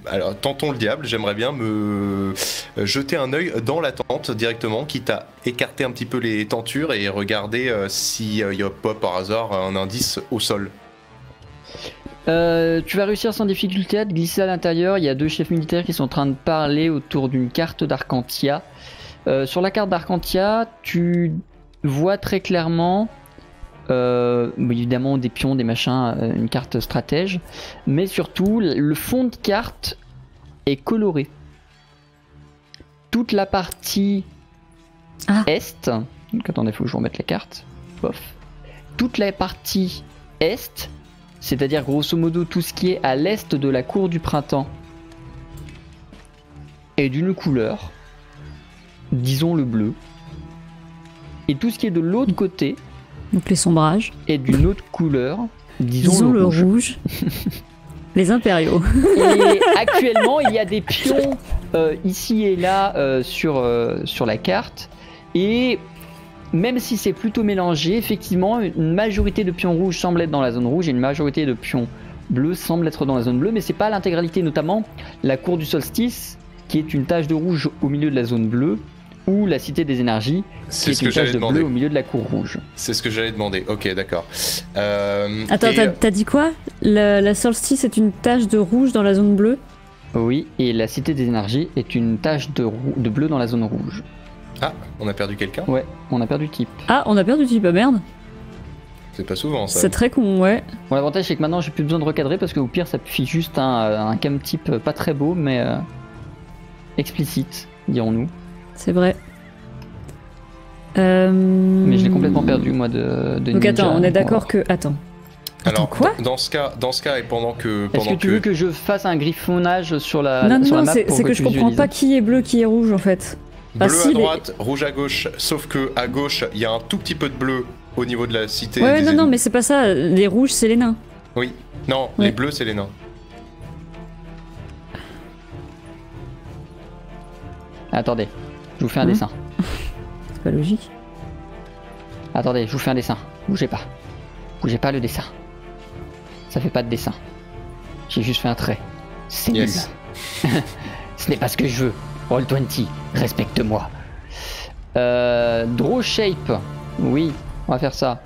alors tentons le diable, j'aimerais bien me jeter un œil dans la tente directement, quitte à écarter un petit peu les tentures et regarder s'il y a pas par hasard un indice au sol. Tu vas réussir sans difficulté à te glisser à l'intérieur. Il y a 2 chefs militaires qui sont en train de parler autour d'une carte d'Arcantia. Sur la carte d'Arcantia, tu vois très clairement, évidemment des pions, des machins, une carte stratège, mais surtout le fond de carte est coloré. Toute la partie est, donc attendez, il faut que je vous remette la carte. Pof. Toute la partie est, c'est-à-dire grosso modo tout ce qui est à l'est de la cour du printemps, est d'une couleur, disons le bleu, et tout ce qui est de l'autre côté, donc les sombrages, est d'une autre couleur, disons le rouge. Les impériaux. Et actuellement il y a des pions ici et là sur la carte, et même si c'est plutôt mélangé, effectivement, une majorité de pions rouges semble être dans la zone rouge et une majorité de pions bleus semble être dans la zone bleue, mais c'est pas l'intégralité, notamment la cour du solstice, qui est une tache de rouge au milieu de la zone bleue, ou la cité des énergies, qui est une tache de bleu au milieu de la cour rouge. C'est ce que j'allais demander, ok, d'accord. Attends, t'as dit quoi? La solstice est une tache de rouge dans la zone bleue? Oui, et la cité des énergies est une tache de bleu dans la zone rouge. Ah, on a perdu quelqu'un? Ouais, on a perdu type. Ah, on a perdu type, ah merde. C'est pas souvent ça. C'est très con, ouais. Bon, l'avantage c'est que maintenant j'ai plus besoin de recadrer parce qu'au pire ça fiche juste un cam type pas très beau mais explicite, dirons-nous. C'est vrai. Mais je l'ai complètement perdu moi de donc ninja. attends, on est d'accord que... Attends. Alors, quoi dans ce cas et pendant que... Est-ce que tu veux que je fasse un griffonnage sur la map? Non, c'est que je comprends pas qui est bleu, qui est rouge en fait. Bleu à droite, rouge à gauche, sauf que à gauche, il y a un tout petit peu de bleu au niveau de la cité. Ouais, non, mais c'est pas ça. Les rouges, c'est les nains. Oui. Non, ouais. Les bleus, c'est les nains. Attendez, je vous fais un dessin. C'est pas logique. Attendez, je vous fais un dessin. Bougez pas. Bougez pas le dessin. Ça fait pas de dessin. J'ai juste fait un trait. C'est nul. Ce n'est pas ce que je veux. Roll20, respecte-moi. Draw shape. Oui, on va faire ça.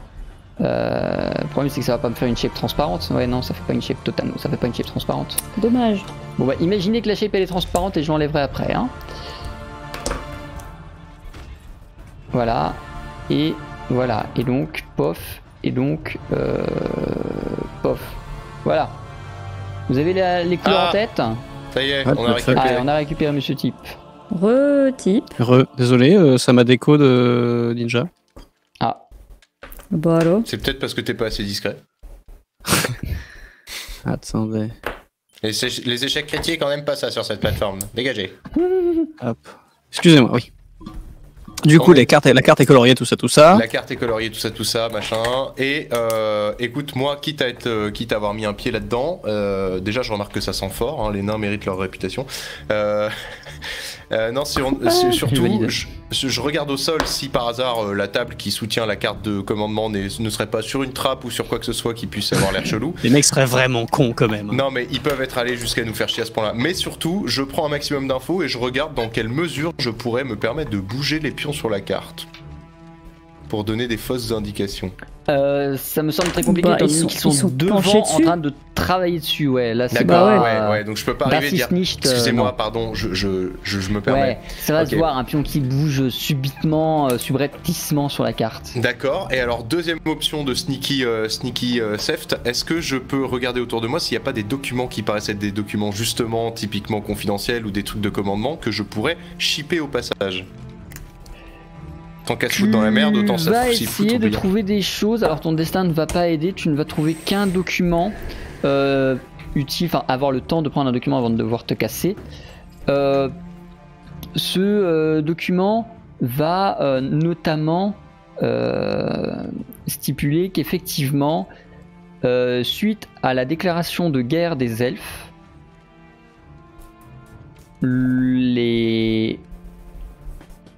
Le problème c'est que ça va pas me faire une shape transparente. Ouais, non, ça fait pas une shape totale. Ça fait pas une shape transparente. Dommage. Bon bah imaginez que la shape elle est transparente et je l'enlèverai après. Hein. Voilà. Et voilà. Et donc, pof. Et donc, pof. Voilà. Vous avez les couleurs en tête? Ça y est, on a récupéré. Ah, on a récupéré Monsieur Type. Re-type. Désolé, ça m'a déco de ninja. Ah. Bah alors. C'est peut-être parce que t'es pas assez discret. Attendez. Les échecs critiques, on n'aime pas ça sur cette plateforme. Dégagez. Hop. Excusez-moi, oui. Du coup, la carte est coloriée, tout ça. La carte est coloriée, tout ça, machin. Et écoute, moi, quitte à avoir mis un pied là-dedans, déjà, je remarque que ça sent fort. Hein, les nains méritent leur réputation. Non, surtout, je regarde au sol si par hasard la table qui soutient la carte de commandement ne serait pas sur une trappe ou sur quoi que ce soit qui puisse avoir l'air chelou. Les mecs seraient vraiment cons quand même. Non, mais ils peuvent être allés jusqu'à nous faire chier à ce point-là. Mais surtout, je prends un maximum d'infos et je regarde dans quelle mesure je pourrais me permettre de bouger les pions sur la carte. pour donner des fausses indications? Ça me semble très compliqué étant donné qu'ils sont devant en train de travailler dessus. Ouais, là c'est ouais, donc je peux pas arriver à dire excusez-moi, pardon, je me permets. Ouais, ça va se voir, un pion qui bouge subitement, subrepticement sur la carte. D'accord, et alors deuxième option de sneaky theft, est-ce que je peux regarder autour de moi s'il n'y a pas des documents qui paraissent être des documents justement typiquement confidentiels ou des trucs de commandement que je pourrais shipper au passage? Tant qu'à se foutre dans la merde, autant ça va essayer de trouver des choses. Alors ton destin ne va pas aider, tu ne vas trouver qu'un document utile, enfin avoir le temps de prendre un document avant de devoir te casser. Ce document va notamment stipuler qu'effectivement, suite à la déclaration de guerre des elfes,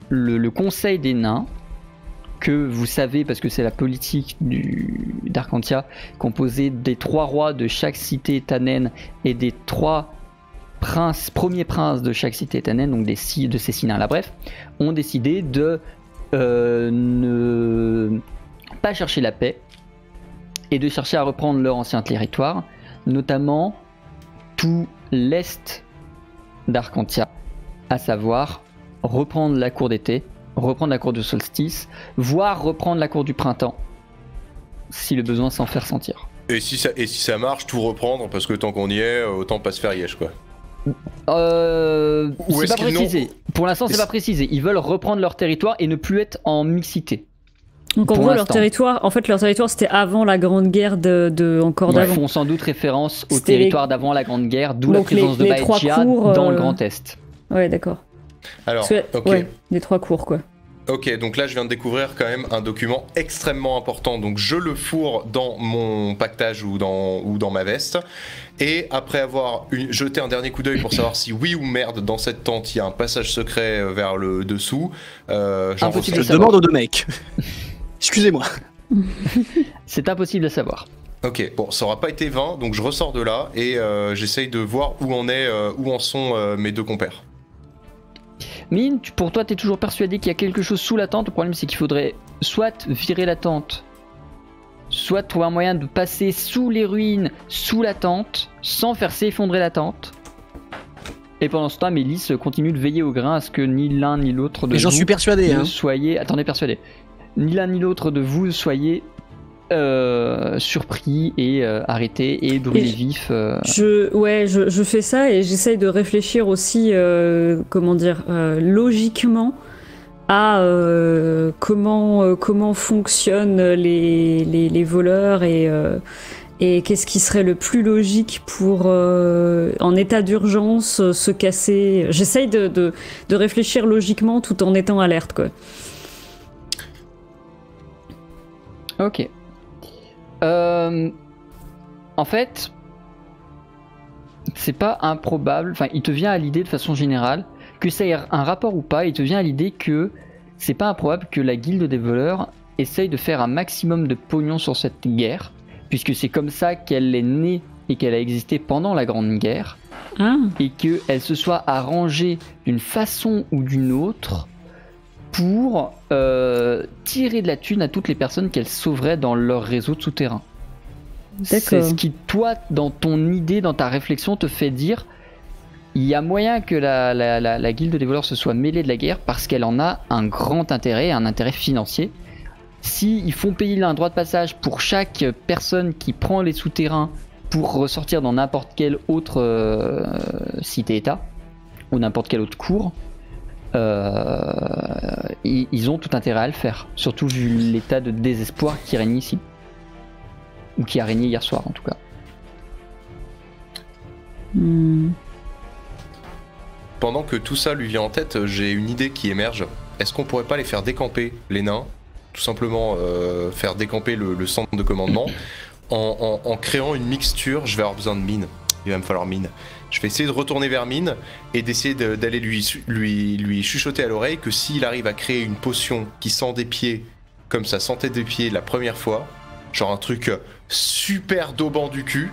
le conseil des nains, que vous savez parce que c'est la politique d'Arcantia, composée des 3 rois de chaque cité éthanène et des 3 premiers princes de chaque cité éthanène, donc de ces 6 nains là, bref, ont décidé de ne pas chercher la paix et de chercher à reprendre leur ancien territoire, notamment tout l'est d'Arcantia, à savoir reprendre la cour d'été, reprendre la cour de solstice, voire reprendre la cour du printemps, si le besoin s'en fait ressentir. Et si ça marche, tout reprendre, parce que tant qu'on y est, autant pas se faire yèche, quoi. C'est pas précisé. Pour l'instant, c'est pas précisé. Ils veulent reprendre leur territoire et ne plus être en mixité. Donc en gros, leur territoire c'était avant la Grande Guerre encore d'avant. Ils font sans doute référence au territoire d'avant la Grande Guerre, d'où la présence de Baekja dans le Grand Est. Ouais, d'accord. Alors, ok. Ouais, les 3 cours, quoi. Ok, donc là je viens de découvrir quand même un document extrêmement important, donc je le fourre dans mon pactage ou dans ma veste, et après avoir jeté un dernier coup d'œil pour savoir si oui ou merde dans cette tente il y a un passage secret vers le dessous, je demande aux 2 mecs. Excusez-moi. C'est impossible de savoir. Ok, bon, ça aura pas été vain, donc je ressors de là et j'essaye de voir où en sont mes 2 compères. Mine, pour toi, t'es toujours persuadé qu'il y a quelque chose sous la tente. Le problème, c'est qu'il faudrait soit virer la tente, soit trouver un moyen de passer sous les ruines, sous la tente, sans faire s'effondrer la tente. Et pendant ce temps, Mélisse continue de veiller au grain à ce que ni l'un ni l'autre de vous j'en suis persuadé, ne soyez... Attendez, persuadé. Ni l'un ni l'autre de vous soyez surpris et arrêté et brûlé vif. Je fais ça et j'essaye de réfléchir aussi, logiquement à comment fonctionnent les voleurs et qu'est-ce qui serait le plus logique pour, en état d'urgence, se casser. J'essaye de réfléchir logiquement tout en étant alerte, quoi. Ok. En fait, c'est pas improbable, enfin il te vient à l'idée de façon générale, que ça ait un rapport ou pas, il te vient à l'idée que c'est pas improbable que la guilde des voleurs essaye de faire un maximum de pognon sur cette guerre, puisque c'est comme ça qu'elle est née et qu'elle a existé pendant la Grande Guerre, et qu'elle se soit arrangée d'une façon ou d'une autre pour tirer de la thune à toutes les personnes qu'elle sauverait dans leur réseau de souterrains. C'est ce qui, toi, dans ton idée, dans ta réflexion, te fait dire il y a moyen que la guilde des voleurs se soit mêlée de la guerre parce qu'elle en a un grand intérêt, un intérêt financier. S'ils font payer un droit de passage pour chaque personne qui prend les souterrains pour ressortir dans n'importe quelle autre cité-état ou n'importe quelle autre cour, ils ont tout intérêt à le faire, surtout vu l'état de désespoir qui règne ici, ou qui a régné hier soir en tout cas. Pendant que tout ça lui vient en tête, j'ai une idée qui émerge. Est-ce qu'on pourrait pas les faire décamper, les nains, tout simplement faire décamper le centre de commandement en créant une mixture? Je vais avoir besoin de mine, il va me falloir mine. Je vais essayer de retourner vers Mine et d'essayer d'aller lui chuchoter à l'oreille que s'il arrive à créer une potion qui sent des pieds comme ça sentait des pieds la première fois, genre un truc super daubant du cul,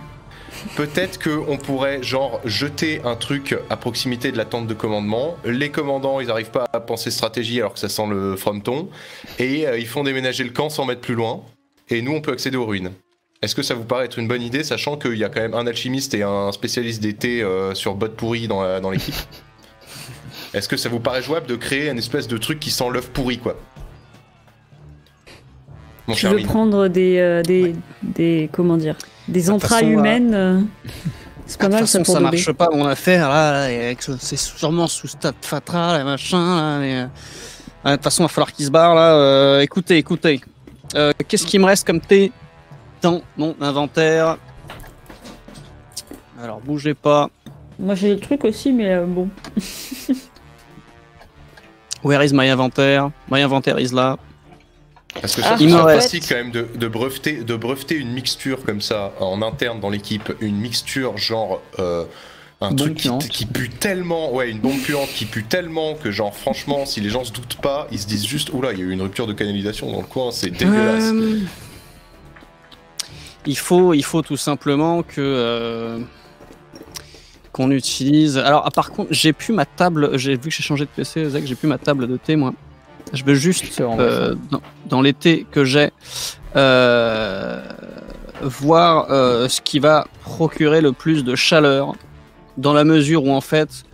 peut-être qu'on pourrait genre jeter un truc à proximité de la tente de commandement. Les commandants, ils arrivent pas à penser stratégie alors que ça sent le frometon. Et ils font déménager le camp sans mettre plus loin. Et nous, on peut accéder aux ruines. Est-ce que ça vous paraît être une bonne idée, sachant qu'il y a quand même un alchimiste et un spécialiste d'été sur bottes pourries dans l'équipe? Est-ce que ça vous paraît jouable de créer une espèce de truc qui sent l'œuf pourri, quoi? Tu veux prendre des comment dire, des entrailles humaines c'est pas mal ça pour ça Dobé. Marche pas mon affaire là, c'est sûrement sous stade fatra, les machins là, mais... de toute façon il va falloir qu'il se barre là. Écoutez, qu'est-ce qui me reste comme thé dans mon inventaire? Alors bougez pas. Moi j'ai le truc aussi, mais bon. Where is my inventaire? My inventaire is là. Parce que ça, c'est pratique quand même de breveter une mixture comme ça en interne dans l'équipe, une mixture genre un truc qui pue tellement, ouais, une bombe puante qui pue tellement que genre franchement si les gens se doutent pas, ils se disent juste oula, il y a eu une rupture de canalisation dans le coin, c'est dégueulasse. Il faut tout simplement que qu'on utilise. Alors par contre, j'ai plus ma table, vu que j'ai changé de PC, Zach, j'ai plus ma table de thé moi. Je veux juste, dans les thés que j'ai, voir ce qui va procurer le plus de chaleur, dans la mesure où en fait,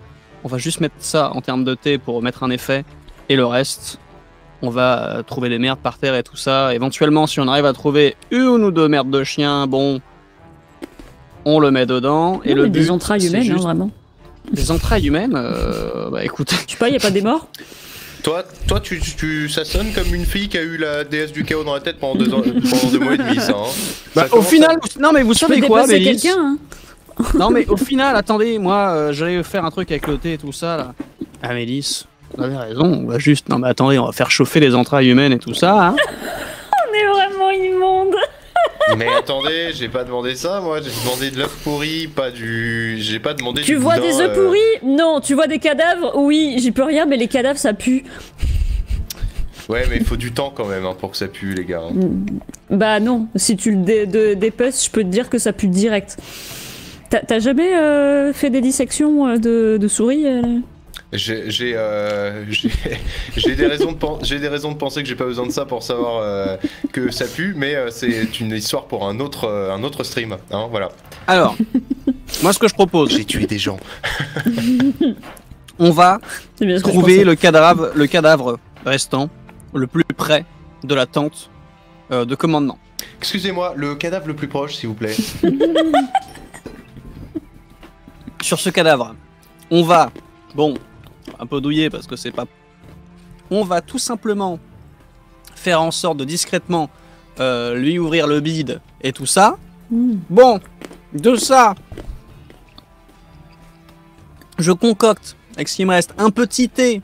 on va juste mettre ça en termes de thé pour mettre un effet, et le reste, on va trouver des merdes par terre et tout ça. Éventuellement, si on arrive à trouver une ou deux merdes de chien, bon, on le met dedans. Non, et le but, des entrailles humaines, juste... vraiment. Des entrailles humaines, bah écoute. Je sais pas, y a pas des morts? Toi, ça sonne comme une fille qui a eu la déesse du chaos dans la tête pendant 2 mois et demi, ça. Hein. Bah, au final, non mais vous savez quoi, Mélisse hein. Non mais au final, attendez, moi, j'allais faire un truc avec le thé et tout ça là. Ah Mélisse, vous avez raison, on va juste, non mais attendez, on va faire chauffer les entrailles humaines et tout ça. Hein. On est vraiment immonde. Mais attendez, j'ai pas demandé ça, moi, j'ai demandé de l'œuf pourri, pas du... J'ai pas demandé tu du vois boudin, des œufs pourris? Non, tu vois des cadavres? Oui, j'y peux rien, mais les cadavres ça pue. Ouais, mais il faut du temps quand même hein, pour que ça pue, les gars. Bah non, si tu le dépeces, je peux te dire que ça pue direct. T'as jamais fait des dissections de souris J'ai des raisons de penser que j'ai pas besoin de ça pour savoir que ça pue, mais c'est une histoire pour un autre stream, hein, voilà. Alors, moi ce que je propose, j'ai tué des gens. On va trouver le cadavre restant le plus près de la tente de commandement. Excusez-moi, le cadavre le plus proche, s'il vous plaît. Sur ce cadavre, on va, bon, un peu douiller parce que c'est pas... On va tout simplement faire en sorte de discrètement lui ouvrir le bide et tout ça. Bon, de ça, je concocte, avec ce qui me reste, un petit thé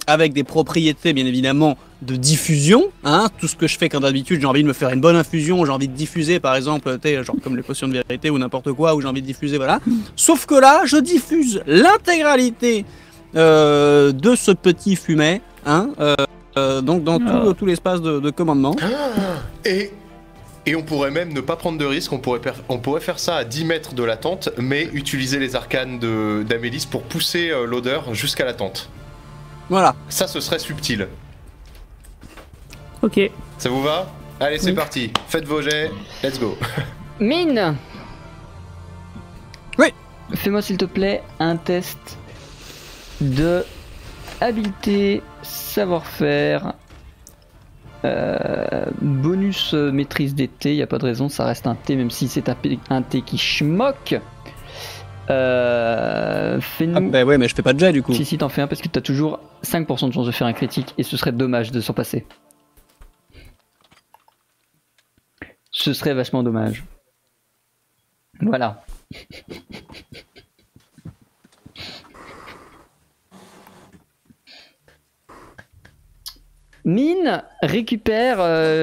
avec des propriétés bien évidemment de diffusion, hein, tout ce que je fais quand d'habitude j'ai envie de me faire une bonne infusion, j'ai envie de diffuser par exemple, genre comme les potions de vérité ou n'importe quoi, où j'ai envie de diffuser, voilà. Sauf que là, je diffuse l'intégralité de ce petit fumet, hein, donc dans tout l'espace de commandement. Et on pourrait même ne pas prendre de risque, on pourrait faire ça à 10 mètres de la tente, mais utiliser les arcanes d'Amélis pour pousser l'odeur jusqu'à la tente. Voilà. Ça, ce serait subtil. Ok. Ça vous va? Allez, c'est parti. Faites vos jets. Let's go. Mine. Oui. Fais-moi s'il te plaît un test de habileté, savoir-faire, bonus maîtrise des thés. Y a pas de raison, ça reste un thé, même si c'est un thé qui schmock. Fais-nous... Ah bah ouais, mais je fais pas de jet du coup. Si t'en fais un parce que t'as toujours 5% de chance de faire un critique et ce serait dommage de s'en passer. Ce serait vachement dommage. Voilà. Mine récupère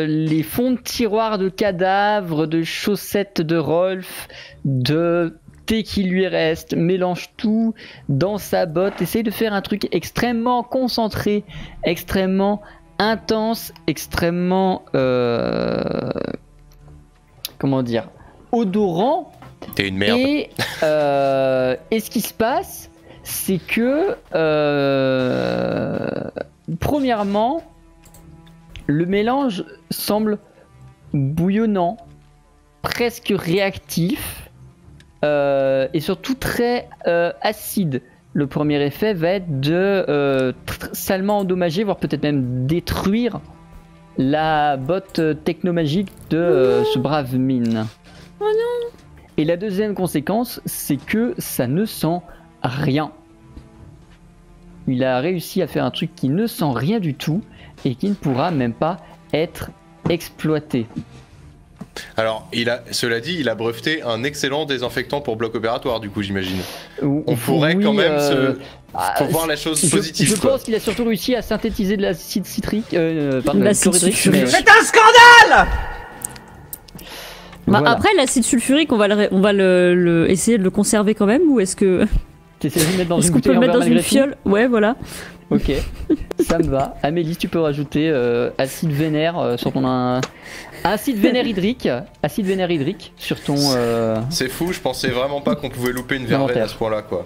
les fonds de tiroirs de cadavres, de chaussettes de Rolf, de thé qui lui reste, mélange tout dans sa botte, essaye de faire un truc extrêmement concentré, extrêmement intense, extrêmement comment dire, odorant, T'es une merde. Et ce qui se passe, c'est que premièrement, le mélange semble bouillonnant, presque réactif et surtout très acide. Le premier effet va être de salement endommager, voire peut-être même détruire la botte technomagique de ce brave mine. Oh non! Et la deuxième conséquence, c'est que ça ne sent rien. Il a réussi à faire un truc qui ne sent rien du tout et qui ne pourra même pas être exploité. Alors, cela dit, il a breveté un excellent désinfectant pour bloc opératoire, du coup, j'imagine. On pourrait quand même faut voir la chose positive. Je pense qu'il a surtout réussi à synthétiser de l'acide citrique, chlorhydrique. C'est un scandale! Voilà. Après, l'acide sulfurique, on va essayer de le conserver quand même, ou est-ce que... T'essaies de mettre dans est-ce qu'on peut le mettre dans une fiole? Ouais, voilà. Ok, ça me va. Amélie, tu peux rajouter acide vénère sur ton acide vénère hydrique sur ton. C'est fou, je pensais vraiment pas qu'on pouvait louper une verveine à ce point-là, quoi.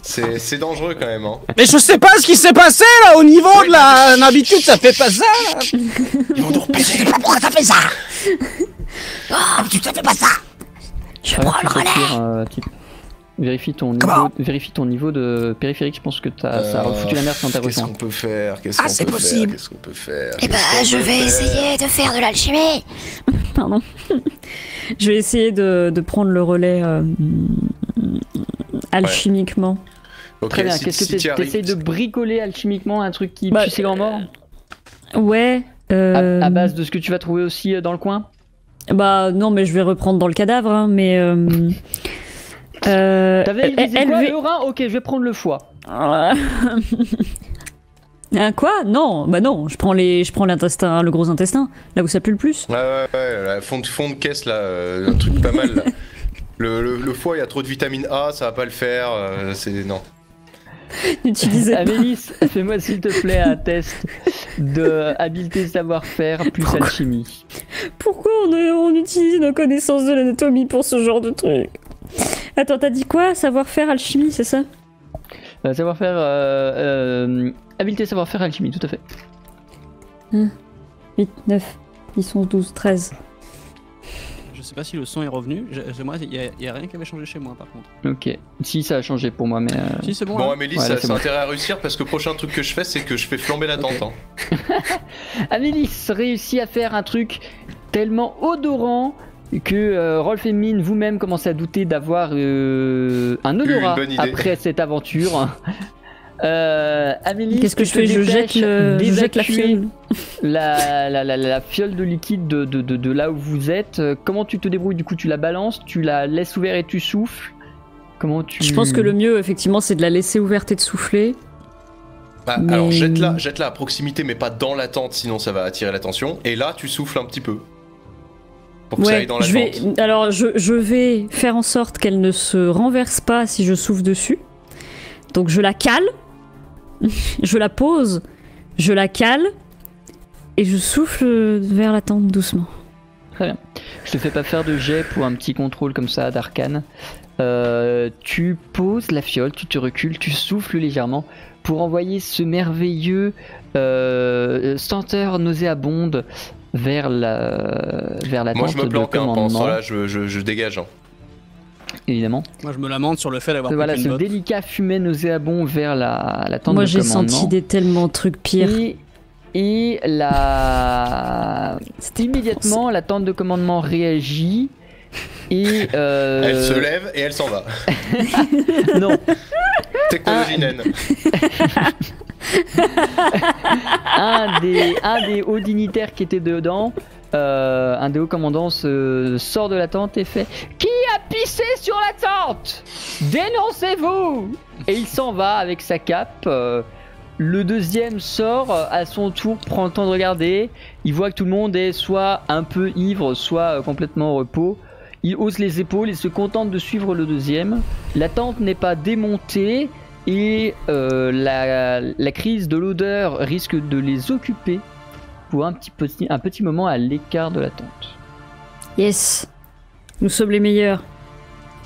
C'est dangereux quand même, hein. Mais je sais pas ce qui s'est passé là au niveau de la d'habitude, ça fait pas ça. Ils vont nous repérer. Pourquoi ça fait ça? D'habitude ça fait pas ça. Je prends le relais. Vérifie ton niveau de périphérique, je pense que ça a foutu la merde quand t'as rejoint. Qu'est-ce qu'on peut faire? C'est possible. Qu'est-ce qu'on peut faire? Eh ben, je vais essayer de faire de l'alchimie. Pardon. Je vais essayer de prendre le relais alchimiquement. Okay, très bien, qu'est-ce que t'essayes de bricoler alchimiquement un truc qui pue ses grands morts? Ouais. À base de ce que tu vas trouver aussi dans le coin? Bah non, mais je vais reprendre dans le cadavre, hein, mais... T'avais utilisé quoi, le rein? Ok, je vais prendre le foie. Quoi? Non, bah non, je prends l'intestin, le gros intestin, là où ça pue le plus. Ouais, la fond de caisse là, un truc pas mal là. Le foie, il y a trop de vitamine A, ça va pas le faire, non. Amélie, fais-moi s'il te plaît un test de habileté savoir-faire plus alchimie. Pourquoi on utilise nos connaissances de l'anatomie pour ce genre de truc? Attends, t'as dit quoi? Savoir-faire alchimie, c'est ça? Savoir-faire... habileté savoir-faire alchimie, tout à fait. 8, 9, 10, 11, 12, 13. Je sais pas si le son est revenu. Moi, il y a rien qui avait changé chez moi par contre. Ok. Si, ça a changé pour moi, mais... Si, c'est bon. Bon, hein. Amélie, ça a intérêt à réussir parce que le prochain truc que je fais, c'est que je fais flamber la tente. Okay. Hein. Amélie réussit à faire un truc tellement odorant que Rolf et Mine vous-même commencez à douter d'avoir un odorat après cette aventure. Amélie, qu'est-ce que je fais? Je jette la fiole. La fiole de liquide de là où vous êtes. Comment tu te débrouilles? Du coup, tu la balances, tu la laisses ouverte et tu souffles. Comment tu... Je pense que le mieux, effectivement, c'est de la laisser ouverte et de souffler. Mais... Alors jette-la à proximité, mais pas dans la tente, sinon ça va attirer l'attention. Et là, tu souffles un petit peu. Pour que ça aille dans la tente. Alors, je vais faire en sorte qu'elle ne se renverse pas si je souffle dessus. Donc je la cale, je la pose, je la cale et je souffle vers la tente doucement. Très bien. Je te fais pas faire de jet pour un petit contrôle comme ça d'arcane. Tu poses la fiole, tu te recules, tu souffles légèrement pour envoyer ce merveilleux senteur nauséabonde vers la Moi, tente je me planque, de commandement. Pendant ce temps-là, je dégage. Évidemment. Moi, je me lamente sur le fait d'avoir voilà, une ce botte. délicat fumet nauséabond vers la tente Moi, de commandement. Moi, j'ai senti des tellement trucs pires. Et immédiatement, la tente de commandement réagit et... Elle se lève et elle s'en va. Non. Technologie naine. un des hauts dignitaires qui était dedans, un des hauts commandants sort de la tente et fait « Qui a pissé sur la tente? Dénoncez-vous » Et il s'en va avec sa cape. Le deuxième sort à son tour, prend le temps de regarder. Il voit que tout le monde est soit un peu ivre, soit complètement au repos. Il hausse les épaules et se contente de suivre le deuxième. La tente n'est pas démontée et la crise de l'odeur risque de les occuper pour un petit moment à l'écart de la tente. Yes, nous sommes les meilleurs.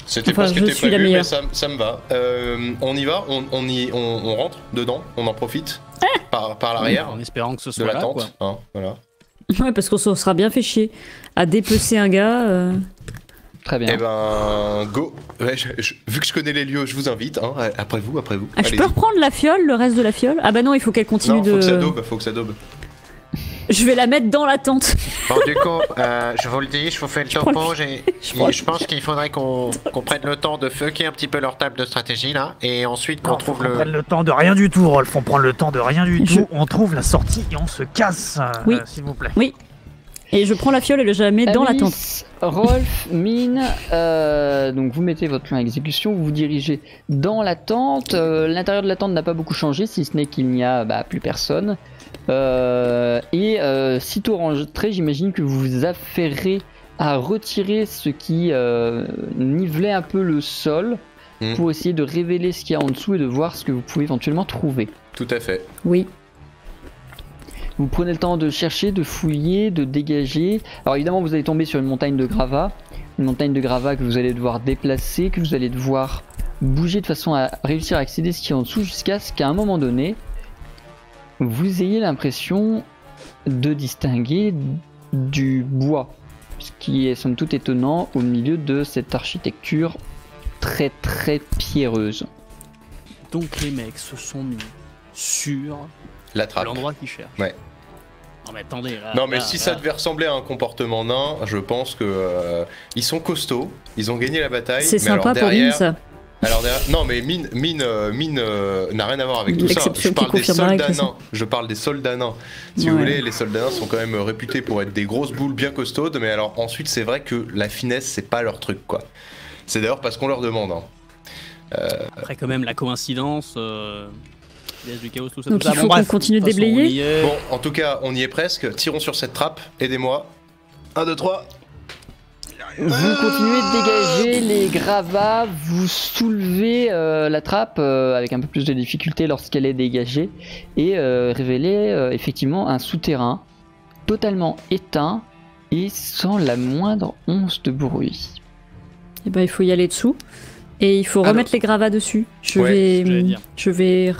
C'était pas ce qui était prévu, mais ça me va. On y va, on rentre dedans, on en profite par l'arrière. En espérant que ce soit de la là, tente. quoi. Hein, voilà. Ouais, parce qu'on se sera bien fait chier à dépecer un gars. Très bien. Eh ben, go. Ouais, vu que je connais les lieux, je vous invite. Hein, après vous. Ah, je peux reprendre la fiole, le reste de la fiole? Ah bah non, il faut qu'elle continue de... Faut que ça daube. Je vais la mettre dans la tente. Bon, du coup, je vous le dis, je vous fais le topo. Je pense qu'il faudrait qu'on prenne le temps de fucker un petit peu leur table de stratégie, là, et ensuite qu'on trouve On prenne le temps de rien du tout, Rolf. On prend le temps de rien du tout. On trouve la sortie et on se casse, s'il vous plaît. Oui. Et je prends la fiole et je la mets dans la tente. Rolf, Mine, donc vous mettez votre plan à exécution, vous vous dirigez dans la tente. L'intérieur de la tente n'a pas beaucoup changé, si ce n'est qu'il n'y a plus personne. Sitôt rentré, j'imagine que vous vous affairez à retirer ce qui nivelait un peu le sol pour essayer de révéler ce qu'il y a en dessous et de voir ce que vous pouvez éventuellement trouver. Tout à fait. Oui. Vous prenez le temps de chercher, de fouiller, de dégager. Alors évidemment, vous allez tomber sur une montagne de gravats. Une montagne de gravats que vous allez devoir déplacer, que vous allez devoir bouger de façon à réussir à accéder à ce qui est en dessous jusqu'à ce qu'à un moment donné, vous ayez l'impression de distinguer du bois. Ce qui est somme toute étonnant au milieu de cette architecture très très pierreuse. Donc les mecs se sont mis sur la trappe. L'endroit qu'ils cherchent. Ouais. Non mais attendez. Si ça devait ressembler à un comportement nain, je pense que ils sont costauds, ils ont gagné la bataille. C'est sympa pour Mine ça. Alors non mais Mine n'a rien à voir avec tout ça. Je parle des soldats nains. Je parle des soldats nains. Si vous voulez, les soldats nains sont quand même réputés pour être des grosses boules bien costaudes, mais alors ensuite c'est vrai que la finesse c'est pas leur truc quoi. C'est d'ailleurs parce qu'on leur demande. Après quand même la coïncidence. Du chaos, tout ça, donc tout ça. Il faut qu'on continue de déblayer. Bon, en tout cas, on y est presque. Tirons sur cette trappe. Aidez-moi. 1, 2, 3. Vous continuez de dégager les gravats. Vous soulevez la trappe avec un peu plus de difficulté lorsqu'elle est dégagée et révélez effectivement un souterrain totalement éteint et sans la moindre once de bruit. Et il faut y aller dessous et il faut remettre les gravats dessus. Je vais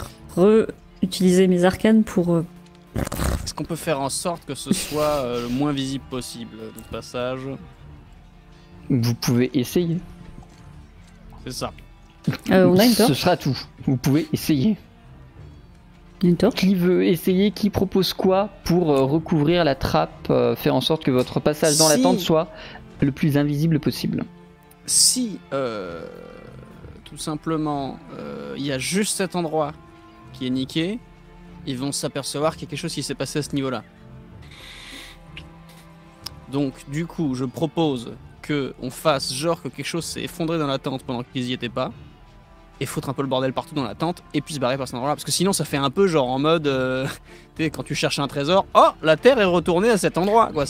utiliser mes arcanes pour... Est-ce qu'on peut faire en sorte que ce soit le moins visible possible, notre passage? Vous pouvez essayer. C'est ça. On a une torche. Ce sera tout. Vous pouvez essayer. Une torche. Qui veut essayer? Qui propose quoi pour recouvrir la trappe, faire en sorte que votre passage dans la tente soit le plus invisible possible? Si, tout simplement, il y a juste cet endroit qui est niqué, ils vont s'apercevoir qu'il y a quelque chose qui s'est passé à ce niveau-là. Donc, du coup, je propose qu'on fasse genre que quelque chose s'est effondré dans la tente pendant qu'ils y étaient pas, et foutre un peu le bordel partout dans la tente, et puis se barrer par cet endroit-là. Parce que sinon, ça fait un peu genre en mode, tu sais, quand tu cherches un trésor, oh, la terre est retournée à cet endroit, quoi.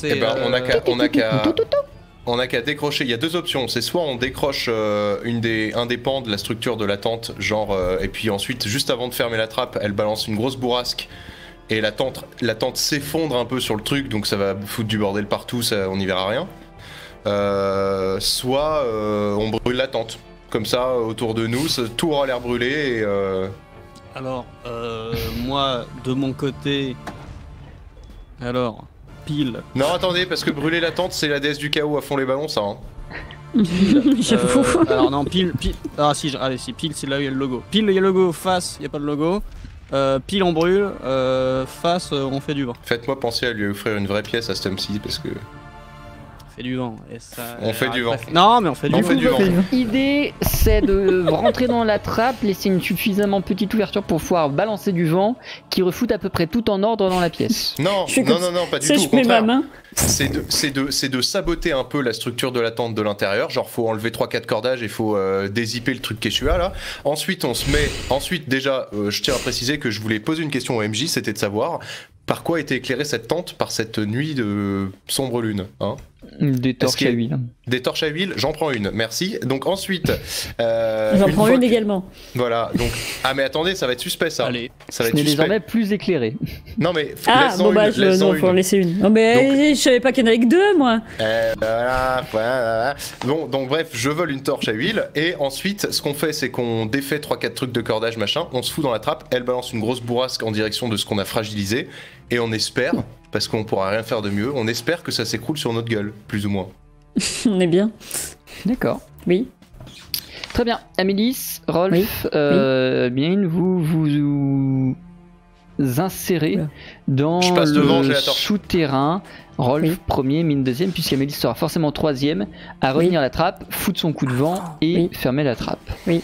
On a qu'à décrocher. Il y a deux options. C'est soit on décroche un des pans de la structure de la tente, genre, et puis ensuite, juste avant de fermer la trappe, elle balance une grosse bourrasque et la tente s'effondre un peu sur le truc, donc ça va foutre du bordel partout, on n'y verra rien. Soit on brûle la tente. Comme ça, autour de nous, tout aura l'air brûlé et... Alors, moi, de mon côté... Alors... Pile. Non, attendez, parce que brûler la tente, c'est la déesse du chaos à fond les ballons, ça. Hein. J'avoue. Alors non, pile. Ah si, allez, si, pile, c'est là où il y a le logo. Pile, il y a le logo, face, il n'y a pas de logo. Pile, on brûle. Face, on fait du vent. Faites-moi penser à lui offrir une vraie pièce à ce temps-ci, parce que... On fait du vent. Et ça, on fait du vent. Non, mais on fait du vent. L'idée, c'est de rentrer dans la trappe, laisser une suffisamment petite ouverture pour pouvoir balancer du vent qui refoute à peu près tout en ordre dans la pièce. Non, pas du tout. Je mets ma main. C'est de saboter un peu la structure de la tente de l'intérieur. Genre, faut enlever 3-4 cordages et faut dézipper le truc qui est celui-là, là. Ensuite, déjà, je tiens à préciser que je voulais poser une question au MJ, c'était de savoir par quoi était éclairée cette tente par cette nuit de sombre lune, hein. Des torches à huile. Des torches à huile, j'en prends une, merci. Donc ensuite... j'en prends une également. Voilà, donc... Ah mais attendez, ça va être suspect ça. Allez. Ça va Ce n'est désormais plus éclairé. Non mais... bon bah non, faut en laisser une. Non mais je savais pas qu'il y en avait que 2 moi. Voilà. Bon, donc bref, je vole une torche à huile, et ensuite, ce qu'on fait, c'est qu'on défait 3-4 trucs de cordage, machin, on se fout dans la trappe, elle balance une grosse bourrasque en direction de ce qu'on a fragilisé, et on espère, parce qu'on pourra rien faire de mieux, on espère que ça s'écroule sur notre gueule, plus ou moins. On est bien. D'accord. Oui. Très bien. Amélis, Rolf, bien, vous insérez dans le souterrain. Rolf premier, Mine deuxième, puisqu'Amélis sera forcément troisième à retenir la trappe, foutre son coup de vent et fermer la trappe. Oui.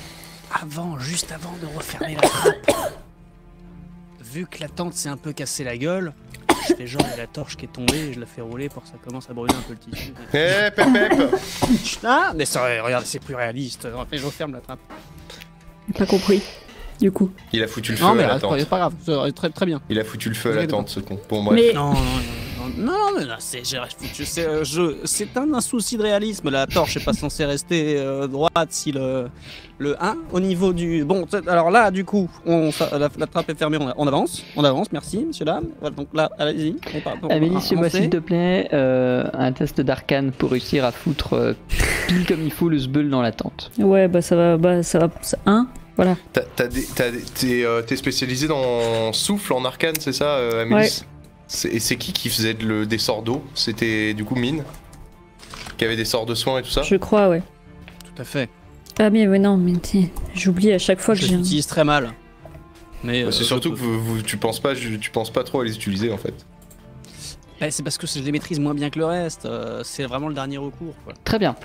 Juste avant de refermer la trappe, vu que la tente s'est un peu cassée la gueule, je fais genre la torche qui est tombée et je la fais rouler pour que ça commence à brûler un peu le tissu. Ah, mais ça, regarde, c'est plus réaliste. Je referme la trappe. Pas compris. Du coup. Il a foutu le feu à la tente. C'est pas grave, c'est très bien. Il a foutu le feu à la tente, ce con. Bon, bref. Mais... Non, c'est un souci de réalisme. La torche n'est pas censée rester droite si le 1 au niveau du... Bon, alors là, du coup, la trappe est fermée, on avance, merci, monsieur dame. Voilà, donc là, allez-y. Amélie, fais-moi s'il te plaît un test d'arcane pour réussir à foutre pile comme il faut le sbeul dans la tente. Ouais, bah ça va, hein. Voilà. T'es spécialisé dans souffle en arcane, c'est ça, Amélie? Ouais. Et c'est qui faisait des sorts d'eau? C'était du coup Mine qui avait des sorts de soins et tout ça? Je crois, ouais. Tout à fait. Ah mais non, mais j'oublie à chaque fois que je l'utilise très mal. Mais c'est surtout que tu penses pas trop à les utiliser en fait. C'est parce que je les maîtrise moins bien que le reste. C'est vraiment le dernier recours, quoi. Très bien.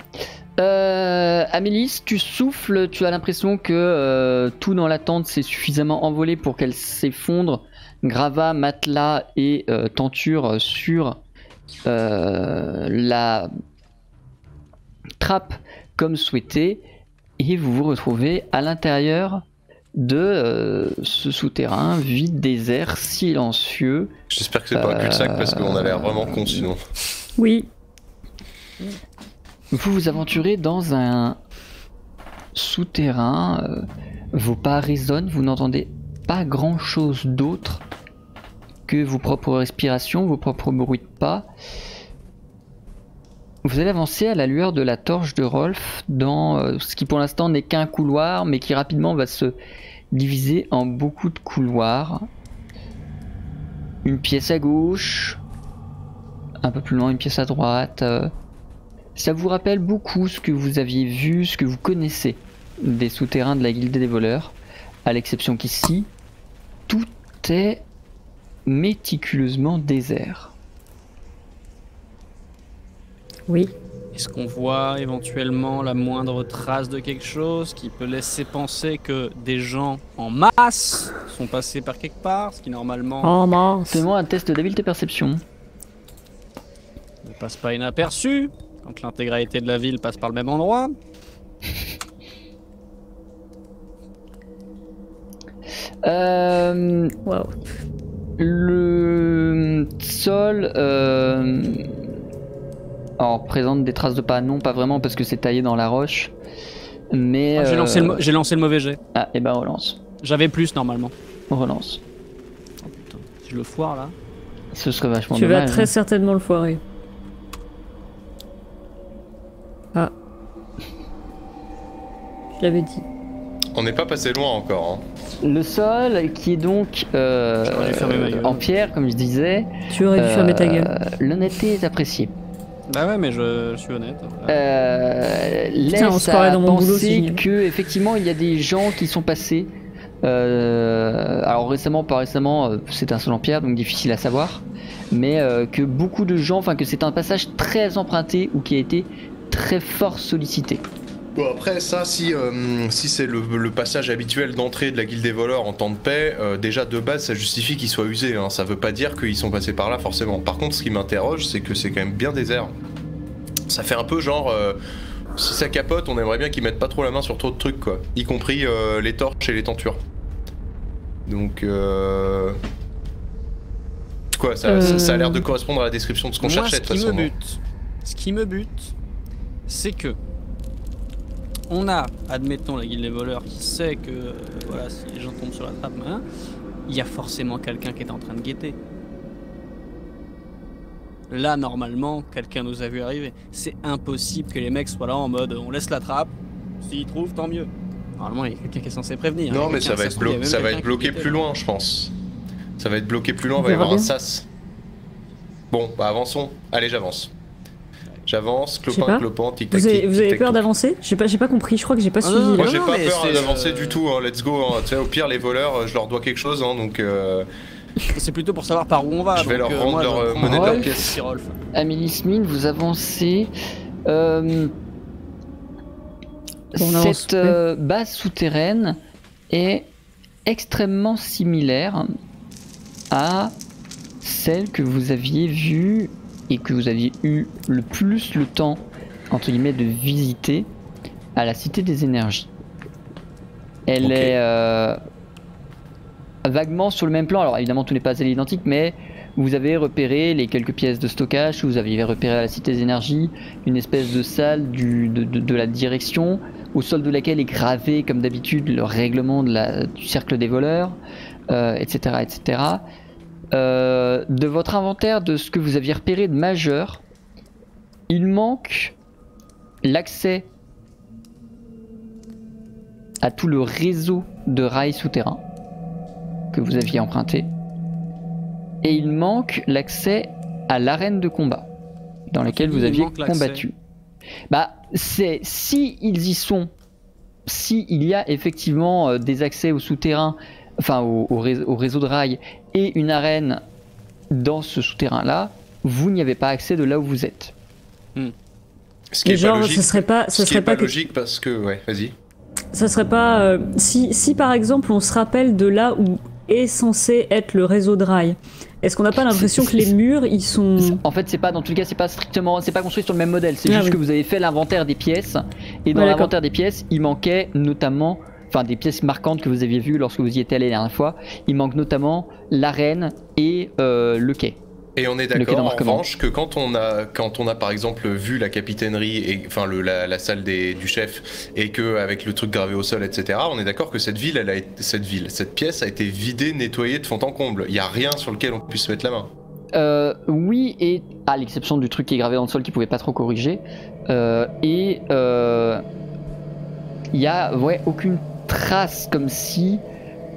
Amélis, tu souffles, tu as l'impression que tout dans la tente s'est suffisamment envolé pour qu'elle s'effondre. Gravat, matelas et tenture sur la trappe comme souhaité, et vous vous retrouvez à l'intérieur de ce souterrain vide, désert, silencieux. J'espère que c'est pas un cul-de-sac parce qu'on a l'air vraiment con sinon. Oui. Vous vous aventurez dans un souterrain, vos pas résonnent, vous n'entendez pas grand chose d'autre que vos propres respirations, vos propres bruits de pas. Vous allez avancer à la lueur de la torche de Rolf dans ce qui pour l'instant n'est qu'un couloir, mais qui rapidement va se diviser en beaucoup de couloirs. Une pièce à gauche, un peu plus loin une pièce à droite. Ça vous rappelle beaucoup ce que vous aviez vu, ce que vous connaissez des souterrains de la Guilde des voleurs, à l'exception qu'ici, tout est méticuleusement désert. Oui. Est-ce qu'on voit éventuellement la moindre trace de quelque chose qui peut laisser penser que des gens en masse sont passés par quelque part, ce qui normalement... En masse. Fais-moi un test d'habileté perception. Ne passe pas inaperçu, quand l'intégralité de la ville passe par le même endroit. Wow. Le sol alors, présente des traces de pas, non pas vraiment parce que c'est taillé dans la roche, mais j'ai lancé le mauvais jet. Ah et ben relance. J'avais plus normalement. On relance. Oh putain, si je le foire là. Ce serait vachement dommage. Tu vas très hein. certainement le foirer. Ah. Je l'avais dit. On n'est pas passé loin encore. Hein. Le sol qui est donc en pierre, comme je disais. Tu aurais dû fermer ta gueule. L'honnêteté est appréciée. Bah ouais, mais je suis honnête. Laisse à penser que effectivement il y a des gens qui sont passés. Alors récemment, pas récemment, c'est un sol en pierre, donc difficile à savoir. Mais que beaucoup de gens, enfin que c'est un passage très emprunté ou qui a été très fort sollicité. Bon après ça, si c'est le passage habituel d'entrée de la Guilde des voleurs en temps de paix, déjà de base ça justifie qu'ils soient usés, hein. Ça veut pas dire qu'ils sont passés par là forcément. Par contre ce qui m'interroge c'est que c'est quand même bien désert. Ça fait un peu genre, si ça capote on aimerait bien qu'ils mettent pas trop la main sur trop de trucs quoi. Y compris les torches et les tentures. Donc quoi, ça a l'air de correspondre à la description de ce qu'on cherchait de toute façon. Ce qui me bute, c'est que on a, admettons, la guilde des voleurs qui sait que voilà, si les gens tombent sur la trappe, hein, il y a forcément quelqu'un qui est en train de guetter. Là, normalement, quelqu'un nous a vu arriver. C'est impossible que les mecs soient là en mode on laisse la trappe, s'ils trouvent, tant mieux. Normalement, il y a quelqu'un qui est censé prévenir. Non, mais ça va être bloqué plus loin, je pense. Ça va être bloqué plus loin, il va y avoir un sas. Bon, bah avançons. Allez, j'avance. J'avance, clopin, tic-tac. Vous avez peur d'avancer? J'ai pas compris, je crois que j'ai pas suivi. Moi j'ai pas peur d'avancer du tout, hein. Let's go. Hein. Tu sais, au pire, les voleurs, je leur dois quelque chose, hein, donc. C'est plutôt pour savoir par où on va. Je vais leur rendre leur monnaie de leur pièce. Amélie Smith, vous avancez. Cette base souterraine est extrêmement similaire à celle que vous aviez vue et que vous aviez eu le plus le temps, entre guillemets, de visiter à la Cité des Énergies. Elle est vaguement sur le même plan. Alors évidemment tout n'est pas à l'identique, mais vous avez repéré les quelques pièces de stockage que vous aviez repéré à la Cité des Énergies, une espèce de salle de la direction, au sol de laquelle est gravé comme d'habitude le règlement du cercle des voleurs, etc. etc. De votre inventaire, de ce que vous aviez repéré de majeur, il manque l'accès à tout le réseau de rails souterrains que vous aviez emprunté, et il manque l'accès à l'arène de combat dans laquelle vous aviez combattu. Bah, c'est si ils y sont, si il y a effectivement des accès au souterrain, enfin au réseau de rails et une arène dans ce souterrain-là, vous n'y avez pas accès de là où vous êtes. Ce qui est pas logique. Ce serait pas logique parce que ouais, vas-y. Ça serait pas si par exemple on se rappelle de là où est censé être le réseau de rails. Est-ce qu'on n'a pas l'impression que les murs ils sont... En fait c'est pas, dans tous les cas c'est pas strictement, c'est pas construit sur le même modèle, c'est juste que vous avez fait l'inventaire des pièces et dans l'inventaire des pièces il manquait notamment, enfin des pièces marquantes que vous aviez vues lorsque vous y étiez allé la dernière fois, il manque notamment l'arène et le quai. Et on est d'accord en revanche que quand on a par exemple vu la capitainerie et enfin la salle du chef et que avec le truc gravé au sol etc, on est d'accord que cette pièce a été vidée, nettoyée de fond en comble. Il y a rien sur lequel on puisse mettre la main. Oui, et à l'exception du truc qui est gravé dans le sol qui pouvait pas trop corriger, il y a aucune trace, comme si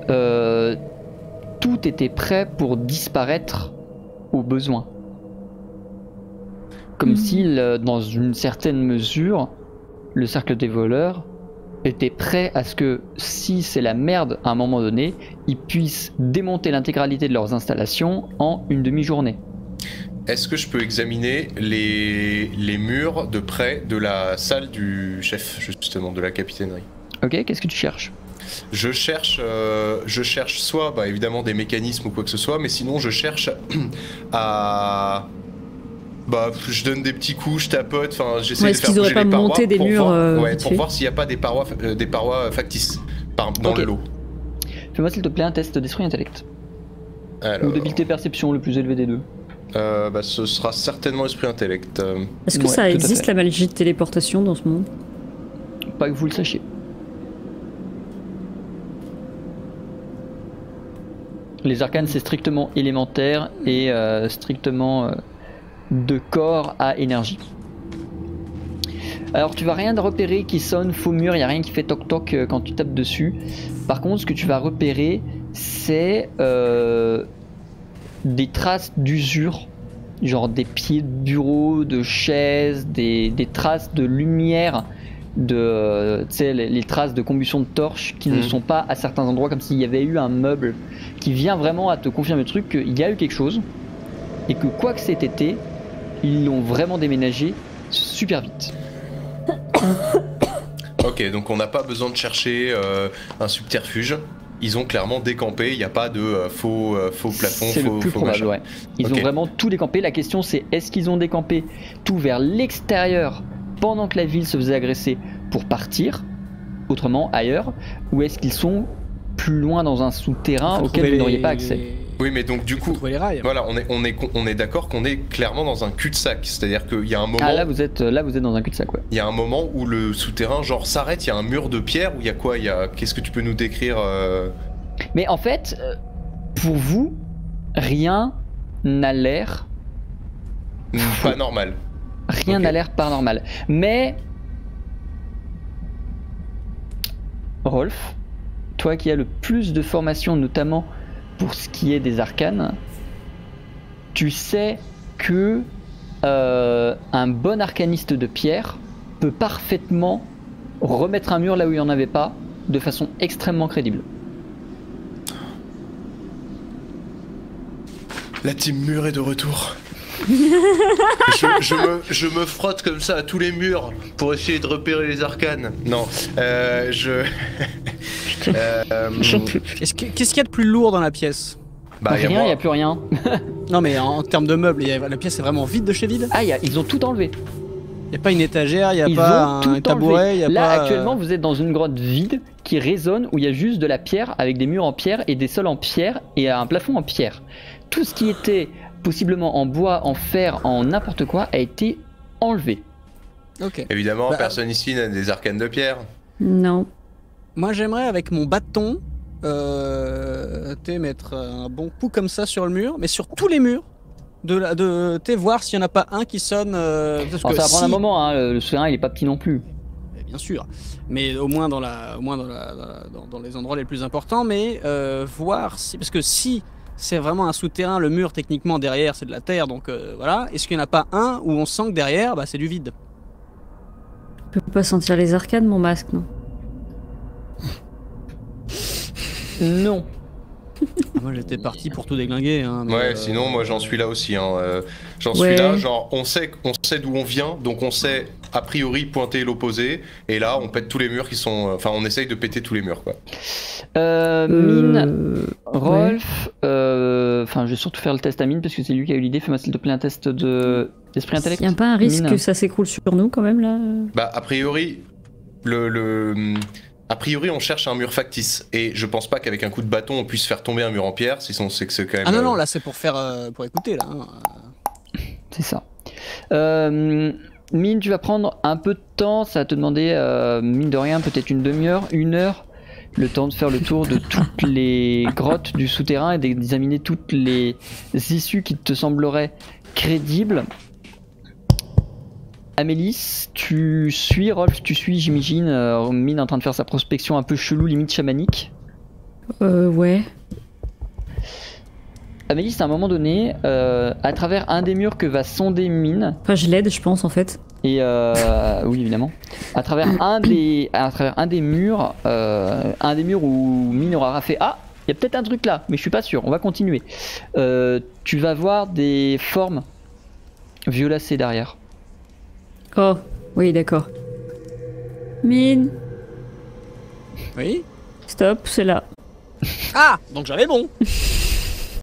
tout était prêt pour disparaître au besoin. Comme si, dans une certaine mesure, le cercle des voleurs était prêt à ce que, si c'est la merde à un moment donné, ils puissent démonter l'intégralité de leurs installations en une demi-journée. Est-ce que je peux examiner les murs de près de la salle du chef, justement, de la capitainerie? Ok, qu'est-ce que tu cherches? Je cherche soit évidemment des mécanismes ou quoi que ce soit, mais sinon je cherche à... je donne des petits coups, je tapote, enfin j'essaie de faire bouger les parois des murs pour voir s'il n'y a pas des parois factices dans le lot. Fais-moi s'il te plaît un test d'esprit intellect. Alors... Ou d'habileté perception, le plus élevé des deux. Ce sera certainement esprit intellect. Est-ce que ça existe la magie de téléportation dans ce monde? Pas que vous le sachiez. Les arcanes c'est strictement élémentaire et strictement de corps à énergie. Alors tu vas rien repérer qui sonne faux mur, il n'y a rien qui fait toc toc quand tu tapes dessus. Par contre ce que tu vas repérer c'est des traces d'usure, genre des pieds de bureau, de chaises, des traces de lumière, les traces de combustion de torches qui ne sont pas à certains endroits, comme s'il y avait eu un meuble qui vient vraiment à te confirmer le truc qu'il y a eu quelque chose et que quoi que cet été ils l'ont vraiment déménagé super vite. Ok, donc on n'a pas besoin de chercher un subterfuge. Ils ont clairement décampé, il n'y a pas de faux plafond, c'est le plus probable, ouais. Ils ont vraiment tout décampé. La question c'est, est-ce qu'ils ont décampé tout vers l'extérieur pendant que la ville se faisait agresser pour partir, autrement ailleurs, ou est-ce qu'ils sont plus loin dans un souterrain auquel vous n'auriez pas accès? Oui, mais donc du coup, trouver les rails. voilà, on est d'accord qu'on est clairement dans un cul-de-sac. C'est-à-dire qu'il y a un moment. Ah là vous êtes dans un cul-de-sac, ouais. Il y a un moment où le souterrain genre s'arrête. Il y a un mur de pierre où il y a quoi? Qu'est-ce que tu peux nous décrire Mais en fait, pour vous, rien n'a l'air pas normal. Rien n'a l'air pas normal. Mais Rolf, toi qui as le plus de formation, notamment pour ce qui est des arcanes, tu sais que un bon arcaniste de pierre peut parfaitement remettre un mur là où il n'y en avait pas de façon extrêmement crédible. La team mur est de retour. je me frotte comme ça à tous les murs pour essayer de repérer les arcanes. Non, Qu'est-ce qu'il y a de plus lourd dans la pièce? Rien, il n'y a plus rien. Non mais en termes de meubles, la pièce est vraiment vide de chez vide? Ah, ils ont tout enlevé. Il n'y a pas une étagère, il n'y a pas un tabouret, il y a Là, pas... actuellement, vous êtes dans une grotte vide qui résonne où il y a juste de la pierre avec des murs en pierre et des sols en pierre et un plafond en pierre. Tout ce qui était possiblement en bois, en fer, en n'importe quoi a été enlevé. Ok. Évidemment, personne ici n'a des arcanes de pierre. Non. Moi j'aimerais avec mon bâton mettre un bon coup comme ça sur le mur, mais sur tous les murs. Voir s'il n'y en a pas un qui sonne. Parce que ça va prendre un moment, hein, le souterrain il est pas petit non plus. Bien sûr, mais au moins dans les endroits les plus importants, mais voir si. Parce que si c'est vraiment un souterrain, le mur techniquement derrière c'est de la terre, donc voilà. Est-ce qu'il n'y en a pas un où on sent que derrière c'est du vide? Je peux pas sentir les arcades, mon masque, non? Non. Moi j'étais parti pour tout déglinguer. Hein, mais ouais, sinon moi j'en suis là aussi. Hein. J'en suis là, genre on sait d'où on vient, donc on sait a priori pointer l'opposé, et là on pète tous les murs qui sont. Enfin, on essaye de péter tous les murs quoi. Mine, Rolf, enfin je vais surtout faire le test à Mine parce que c'est lui qui a eu l'idée. Fais-moi s'il te plaît un test d'esprit intellect. Il n'y a pas un risque Mine. que ça s'écroule sur nous quand même là? Bah a priori, a priori, on cherche un mur factice, et je pense pas qu'avec un coup de bâton on puisse faire tomber un mur en pierre, sinon c'est que c'est quand même. Ah non, là c'est pour faire, pour écouter là. Hein. C'est ça. Mine, tu vas prendre un peu de temps, ça va te demander, mine de rien, peut-être une demi-heure, 1 heure, le temps de faire le tour de toutes les grottes du souterrain et d'examiner toutes les issues qui te sembleraient crédibles. Amélis, tu suis, Rolf, j'imagine, Mine en train de faire sa prospection un peu chelou, limite chamanique. Ouais. Amélis, à un moment donné, à travers un des murs que va sonder Mine. Enfin, je l'aide, je pense, en fait. Et oui, évidemment. À travers un des murs où Mine aura fait ah, il y a peut-être un truc là, mais je suis pas sûr. On va continuer. Tu vas voir des formes violacées derrière. Oh, oui, d'accord. Mine. Oui. Stop, c'est là. Ah, donc j'avais bon.